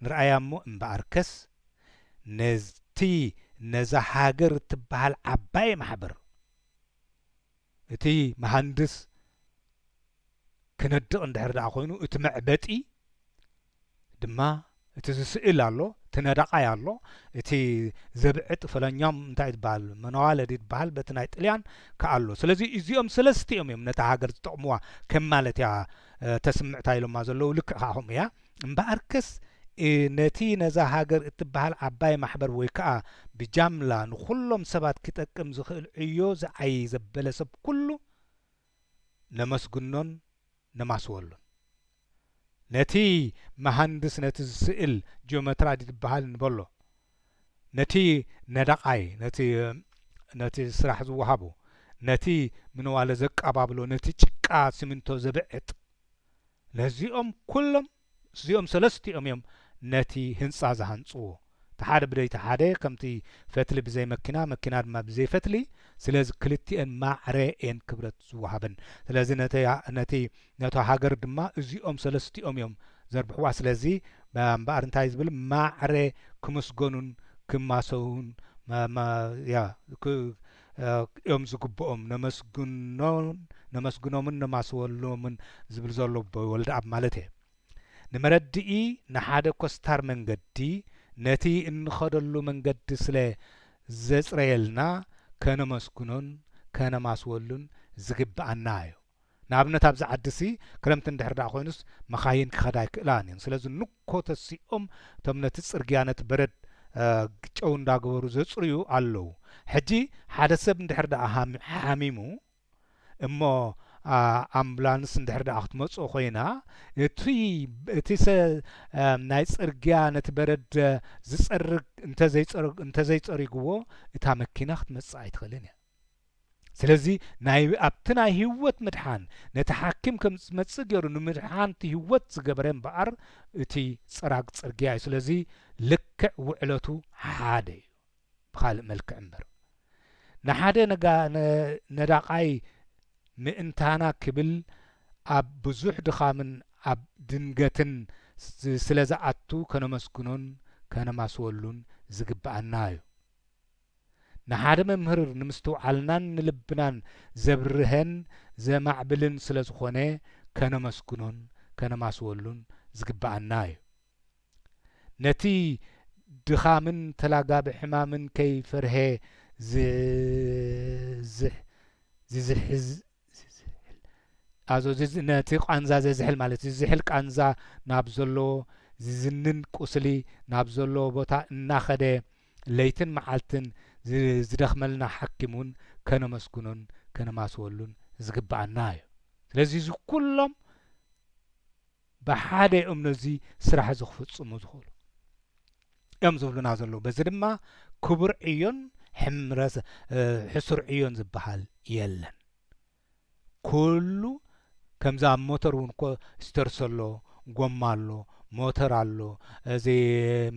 ንርአያ እሞ እምበኣርከስ ነቲ ነዛ ሃገር እትበሃል ዓባይ ማሕበር እቲ መሃንድስ ክነድቕ እንድሕር ደኣ ኮይኑ እቲ መዕበጢ ድማ እቲ ዝስእል ኣሎ እቲ ነዳቃይ ኣሎ እቲ ዘብዕጥ ፈለኛም እንታይ ትበሃል መነዋለዲ ትበሃል በቲ ናይ ጥልያን ከኣሎ ስለዚ እዚኦም ሰለስቲኦም እዮም ነታ ሃገር ዝጠቕምዋ ከም ማለት እያ ተስምዕታ ኢሎማ ዘለዉ ልክዕ ካኹም እያ እምበኣርከስ ነቲ ነዛ ሃገር እትበሃል ዓባይ ማሕበር ወይ ከዓ ብጃምላ ንኩሎም ሰባት ክጠቅም ዝኽእል ዕዮ ዝዓይ ዘበለ ሰብ ኩሉ ነመስግኖን ነማስወሉን ነቲ መሃንድስ ነቲ ዝስእል ጂኦሜትራ ድበሃል ንበሎ ነቲ ነዳቃይ ነቲ ስራሕ ዝወሃቡ ነቲ ምንዋለ ዘቀባብሎ ነቲ ጭቃ ሲሚንቶ ዘብዕጥ ለዚኦም ኩሎም እዚኦም ሰለስቲኦም እዮም ነቲ ህንፃ ዝሃንፅዎ ተሓደ ብደይቲ ሓደ ከምቲ ፈትሊ ብዘይ መኪና መኪና ድማ ብዘይ ፈትሊ ስለዚ ክልቲአን ማዕረ እየን ክብረት ዝወሃበን ስለዚ ነቲ ነቶ ሃገር ድማ እዚኦም ሰለስቲኦም እዮም ዘርብሕዋ ስለዚ እምበኣር እንታይ ዝብል ማዕረ ክምስገኑን ክማሰውን እዮም ዝግብኦም ነመስግኖምን ነማስወሎምን ዝብል ዘሎ ወልዲ ኣብ ማለት እየ ንመረድኢ ንሓደ ኮስታር መንገዲ ነቲ እንኸደሉ መንገዲ ስለ ዘፅረየልና ከነመስግኖን ከነማስወሉን ዝግብአና እዩ ንኣብነት ኣብዚ ዓዲሲ ክረምቲ እንድሕር ዳ ኮይኑስ መኻይን ክኸዳ ይክእላን እየን ስለዚ ንኮ ተሲኦም እቶም ነቲ ፅርግያ ነቲ በረድ ግጨው እንዳገበሩ ዘፅርዩ ኣለዉ ሕጂ ሓደ ሰብ እንድሕር ዳ ሓሚሙ እሞ ኣምቡላንስ እንድሕር ዳ ክትመፅኦ ኮይና እቲ ናይ ፅርግያ ነቲ በረድ ዝፀርግ እንተዘይፀሪግዎ እታ መኪና ክትመፅእ ኣይትኽእልን እያ ስለዚ ኣብቲ ናይ ህይወት ምድሓን ነቲ ሓኪም ከም ዝመፅእ ገይሩ ንምድሓንቲ ህይወት ዝገበረ እምበኣር እቲ ፅራግ ፅርግያ እዩ ስለዚ ልክዕ ውዕለቱ ሓደ እዩ ብካልእ መልክዕ እምበር ንሓደ ነዳቃይ ምእንታና ክብል ኣብ ብዙሕ ድኻምን ኣብ ድንገትን ስለ ዝኣቱ ከነመስግኖን ከነማስወሉን ዝግባአና እዩ። ንሓደ መምህር ንምስትውዓልናን ንልብናን ዘብርህን ዘማዕብልን ስለ ዝኾነ ከነመስግኖን ከነማስወሉን ዝግባአና እዩ። ነቲ ድኻምን ተላጋቢ ሕማምን ከይፈርሄ ነቲ ቃንዛ ዘዝሕል ማለት ዝዝሕል ቃንዛ ናብ ዘለዎ ዝዝንን ቁስሊ ናብ ዘለዎ ቦታ እናኸደ ለይትን መዓልትን ዝደኽመልና ሓኪሙን ከነመስግኖን ከነማስወሉን ዝግባአና እዩ። ስለዚ እዚ ኩሎም ብሓደ እዮም ነዚ ስራሕ ዝኽፍጽሙ ዝኽእሉ እዮም ዝብሉና ዘለዉ። በዚ ድማ ክቡር ዕዮን ሕሱር ዕዮን ዝበሃል የለን። ኩሉ ከምዛ ኣብ ሞተር እውን ስተርስ ኣሎ፣ ጎማ ኣሎ፣ ሞተር ኣሎ፣ እዚ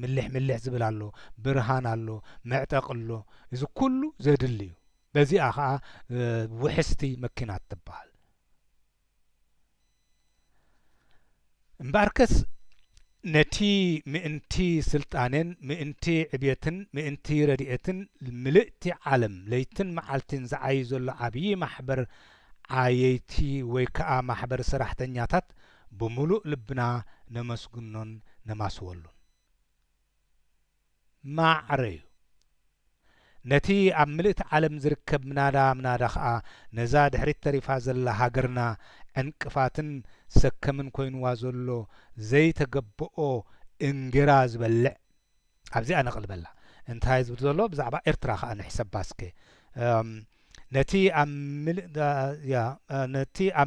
ምልሕ ዝብል ኣሎ፣ ብርሃን ኣሎ፣ መዕጠቕ ኣሎ። እዚ ኩሉ ዘድሊ እዩ። በዚኣ ከዓ ውሕስቲ መኪናት ትበሃል። እምበኣርከስ ነቲ ምእንቲ ስልጣንን ምእንቲ ዕብየትን ምእንቲ ረድኤትን ምልእቲ ዓለም ለይትን መዓልትን ዝዓይ ዘሎ ዓብዪ ማሕበር ዓየይቲ ወይ ከዓ ማሕበር ሰራሕተኛታት ብምሉእ ልብና ነመስግኖን ነማስወሉን ማዕረ እዩ። ነቲ ኣብ ምልእቲ ዓለም ዝርከብ ምናዳ ከዓ ነዛ ድሕሪት ተሪፋ ዘላ ሃገርና ዕንቅፋትን ሰከምን ኮይኑዋ ዘሎ ዘይተገብኦ እንጌራ ዝበልዕ ኣብዚኣ ነቕልበላ እንታይ ዝብል ዘሎ ብዛዕባ ኤርትራ ከዓ ንሕሰባስከ ነቲ ኣብ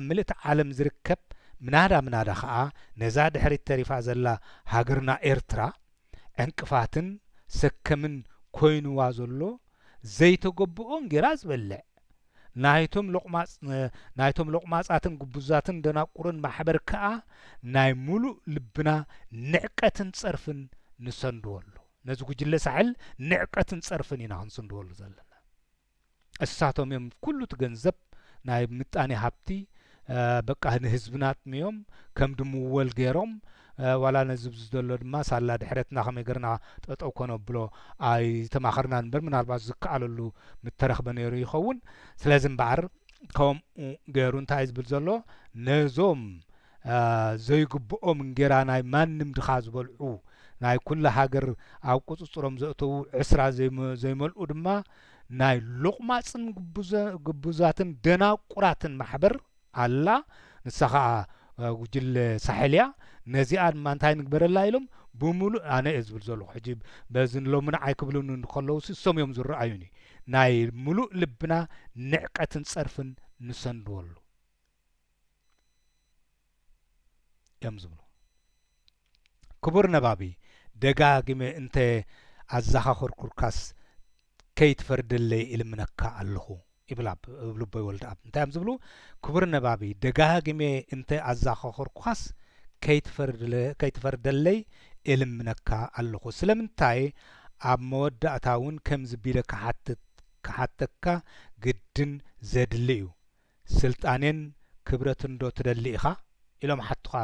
ምልእቲ ዓለም ዝርከብ ምናዳ ከዓ ነዛ ድሕሪት ተሪፋ ዘላ ሃገርና ኤርትራ ዕንቅፋትን ሰከምን ኮይኑዋ ዘሎ ዘይተገብኦ እንጌራ ዝበልዕ ናይቶም ሎቕማጻትን ግቡዛትን ደናቁርን ማሕበር ከዓ ናይ ሙሉእ ልብና ንዕቀትን ጸርፍን ንሰንድወሉ ነዚ ጉጅለ ሳሕል ንዕቀትን ጸርፍን ኢና ክንስንድወሉ ዘለና። እሳቶም እዮም ኩሉ ትገንዘብ ናይ ምጣኔ ሃብቲ በቃ ንህዝብናት እዮም ከም ድምወል ገይሮም ዋላ ነዚ ዘሎ ድማ ሳላ ድሕረትና ከመይ ገርና ጠጠው ኮነብሎ ኣይ ተማኸርና ንበር ምናልባት ዝከኣለሉ ምተረኽበ ነይሩ ይኸውን። ስለዚ እምበኣር ከምኡ ገይሩ እንታይ ዝብል ዘሎ ነዞም ዘይግብኦም እንጌራ ናይ ማንም ድኻ ዝበልዑ ናይ ኩላ ሃገር ኣብ ቁፅፅሮም ዘእተዉ ዕስራ ዘይመልኡ ድማ ናይ ሉቕማፅን ግቡዛትን ደናቁራትን ማሕበር ኣላ ንሳ ከዓ ጉጅለ ሳሕልያ ነዚኣ ድማ እንታይ ንግበረላ ኢሎም ብምሉእ ኣነ እየ ዝብል ዘለኹ ሕጂ በዚ ሎምና ኣይክብሉን ከለዉ እሶም እዮም ዝረአዩኒ ናይ ሙሉእ ልብና ንዕቀትን ጸርፍን ንሰንድወሉ እዮም ዝብሉ። ክቡር ነባቢ ደጋግመ እንተ ኣዘኻኸርኩርካስ ከይትፈርደለይ ኢልምነካ ኣለኹ ይብሉ ወልደ ኣብ እንታይ እዮም ዝብሉ? ክቡር ነባቢ ደጋግሜ እንተ ኣዘኻኸርኩኻስ ከይትፈርደለይ ኢልምነካ ኣለኹ። ስለምንታይ ኣብ መወዳእታ እውን ከምዚ ቢለ ክሓተካ ግድን ዘድሊ እዩ። ስልጣኔን ክብረትን ዶ ትደሊ ኢኻ ኢሎም ሓቱኻ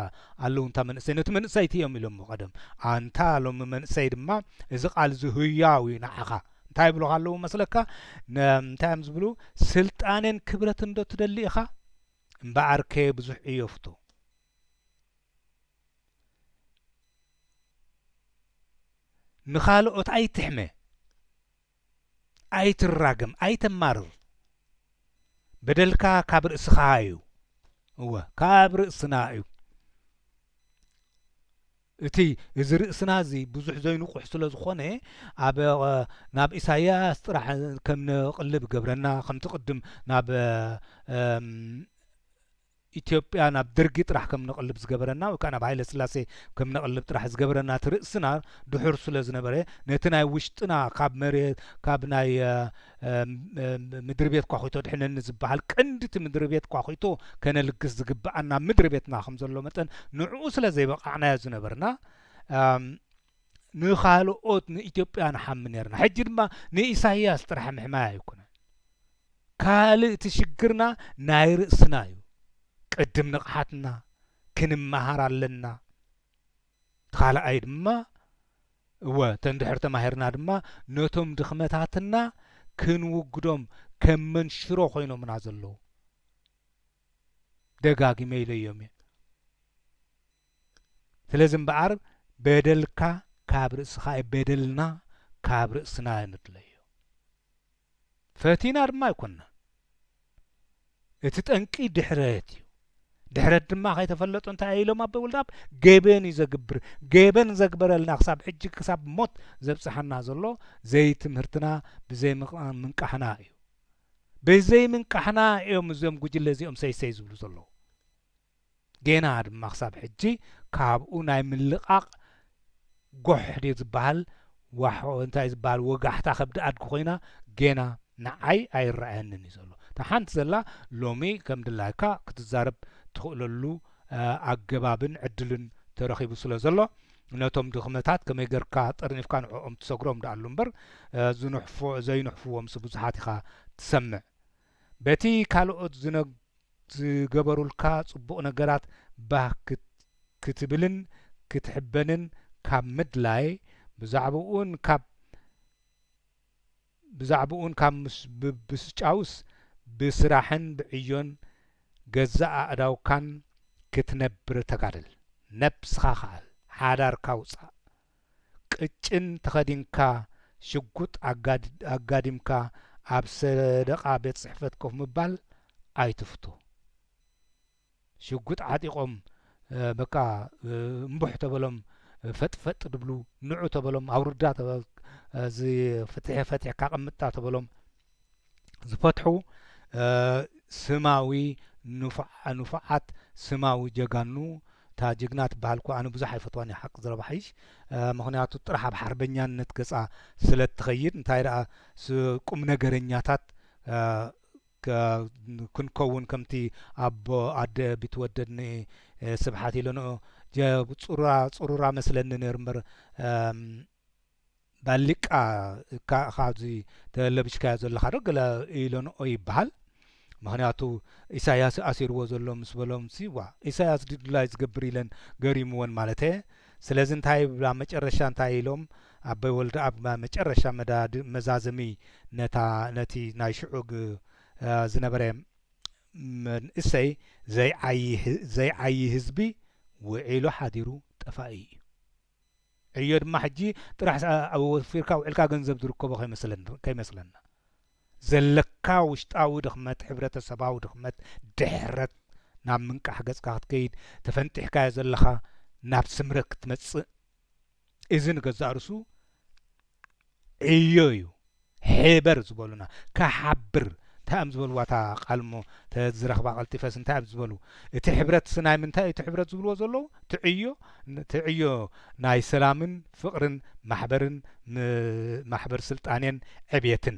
ኣለዉ እንታ መንእሰይ ነቲ መንእሰይቲ እዮም ኢሎም ቀደም ኣንታ ሎሚ መንእሰይ ድማ እዚ ቃል እዚ ህያው እዩ ንዓኻ እንታይ ይብሉኻ ኣለዉ መስለካ እንታይ እዮም ዝብሉ ስልጣኔን ክብረትን ዶ ትደሊ ኢኻ እምበኣርከ ብዙሕ እዮፍቱ ንኻልኦት ኣይትሕመ ኣይትራገም ኣይተማርር በደልካ ካብ ርእስኻ እዩ እወ ካብ ርእስና እዩ እቲ እዚ ርእስና እዚ ብዙሕ ዘይንቁሕ ስለ ዝኾነ ኣብ ናብ ኢሳያስ ጥራሕ ከም ንቕልብ ገብረና ከምቲ ቅድም ናብ ኢትዮጵያ ናብ ደርጊ ጥራሕ ከም ንቕልብ ዝገበረና ወይ ከዓ ናብ ሃይለ ስላሴ ከም ንቕልብ ጥራሕ ዝገበረና እቲ ርእስና ድሑር ስለ ዝነበረ ነቲ ናይ ውሽጥና ካብ መሬት ካብ ናይ ምድሪ ቤት ኳኺቶ ድሕነኒ ዝበሃል ቀንዲ እቲ ምድሪ ቤት ኳኺቶ ከነልግስ ዝግባአና ምድሪ ቤትና ከም ዘሎ መጠን ንዕኡ ስለ ዘይበቃዕናዮ ዝነበርና ንኻልኦት ንኢትዮጵያ ንሓሚ ነርና ሕጂ ድማ ንኢሳያስ ጥራሕ ምሕማያ ኣይኮነን ካልእ እቲ ሽግርና ናይ ርእስና እዩ ቅድም ንቕሓትና ክንመሃር ኣለና ካልኣይ ድማ ተንድሕር ተማሂርና ድማ ነቶም ድኽመታትና ክንውግዶም ከም መንሽሮ ኮይኖምና ዘለዉ ደጋጊመ ኢለዮም እየ ስለዚ እምበኣር በደልካ ካብ ርእስኻ በደልና ካብ ርእስና ንድለዮ ፈቲና ድማ ኣይኮንና እቲ ጠንቂ ድሕረት እዩ ድሕረት ድማ ከይተፈለጡ እንታይ ኢሎም ኣበ ወልዳብ ገበን ይዘግብር ገበን ዘግበረልና ክሳብ ሕጂ ክሳብ ሞት ዘብፅሐና ዘሎ ዘይ ትምህርትና ብዘይ ምንቃሕና እዩ ብዘይ ምንቃሕና እዮም እዞም ጉጅለ እዚኦም ሰይሰይ ዝብሉ ዘለዉ ገና ድማ ክሳብ ሕጂ ካብኡ ናይ ምልቓቕ ጎሕዲ ዝበሃል ዋሕቆ እንታይ ዝበሃል ወጋሕታ ከብዲ ኣድጊ ኮይና ገና ንዓይ ኣይረኣየንን እዩ ዘሎ እታ ሓንቲ ዘላ ሎሚ ከም ድላይካ ክትዛረብ ትኽእለሉ ኣገባብን ዕድልን ተረኺቡ ስለ ዘሎ ነቶም ድኽመታት ከመይ ጌርካ ጠርኒፍካ ንዕኦም ትሰግሮም ዳኣሉ እምበር ዘይንሕፍዎም ብዙሓት ኢኻ ትሰምዕ በቲ ካልኦት ዝገበሩልካ ጽቡቕ ነገራት ባህ ክትብልን ክትሕበንን ካብ ምድላይ ብዛዕባኡን ካብ ብስጫውስ ብስራሕን ብዕዮን ገዛእ ኣእዳውካን ክትነብር ተጋድል ነብስኻ ኸኣል ሓዳርካ ውፃእ ቅጭን ተኸዲንካ ሽጉጥ ኣጋዲምካ ኣብ ሰደቓ ቤት ጽሕፈት ኮፍ ምባል ኣይትፍቱ ሽጉጥ ዓጢቖም በቃ እምቡሕ ተበሎም ፈጥፈጥ ድብሉ ንዑ ተበሎም ኣውርዳ ፈቲሕካ ቀምጣ ተበሎም ዝፈትሑ ስማዊ ኑፋዓት ስማዊ ጀጋኑ እታ ጅግና ትበሃል እኳ ኣነ ብዙሕ ኣይፈትዋን ሓቂ ዝረባሒሽ ምክንያቱ ጥራሕ ኣብ ሓርበኛነት ገጻ ስለ እትኸይድ እንታይ ደኣ ቁም ነገረኛታት ክንከውን ከምቲ ኣቦ ኣደ ቢትወደድኒ ስብሓት ኢለንኦ ፅሩራ መስለኒ ነይሩ እምበር ባሊቃ ካብዚ ተለብሽካዮ ዘለካ ዶ ገለ ኢለንኦ ይበሃል ምክንያቱ ኢሳያስ ኣሲርዎ ዘሎ ምስ በሎም ዋ ኢሳያስ ድድላይ ዝገብር ኢለን ገሪምዎን ማለት እየ ስለዚ እንታይ ኣብ መጨረሻ እንታይ ኢሎም ኣበይ ወልዲ ኣብ መጨረሻ መዛዘሚ ነቲ ናይ ሽዑግ ዝነበረ መንእሰይ ዘይዓይ ህዝቢ ውዒሉ ሓዲሩ ጠፋኢ እዩ ዕዮ ድማ ሕጂ ጥራሕ ወፊርካ ውዕልካ ገንዘብ ዝርከቦ ከይመስለና ዘለካ ውሽጣዊ ድኽመት ሕብረተሰባዊ ድኽመት ድሕረት ናብ ምንቃሕ ገጽካ ክትከይድ ተፈንጢሕካዮ ዘለኻ ናብ ስምረት ክትመጽእ እዚ ንገዛእ ርእሱ ዕዮ እዩ ሕበር ዝበሉና ካሓብር እንታይ እዮም ዝበልዋ እታ ቃልሞ ተዝረኽባ ቀልጢፈስ እንታይ እዮም ዝበሉ እቲ ሕብረት ናይ ምንታይ እቲ ሕብረት ዝብልዎ ዘለዉ ትዕዮ ናይ ሰላምን ፍቕርን ማሕበርን ማሕበር ስልጣንን ዕብየትን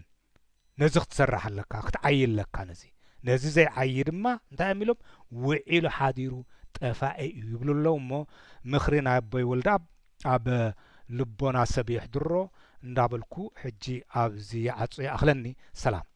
ነዚ ክትሰርሕ ኣለካ ክትዓይ ኣለካ ነዚ ዘይዓይ ድማ እንታይ እዮም ኢሎም ውዒሉ ሓዲሩ ጠፋኢ እዩ ይብሉ ኣለዉ እሞ ምኽሪ ናይ ኣቦይ ወልዳብ ኣብ ልቦና ሰብ የሕድሮ እንዳበልኩ ሕጂ ኣብዚ ዓፁ ኣኽለኒ ሰላም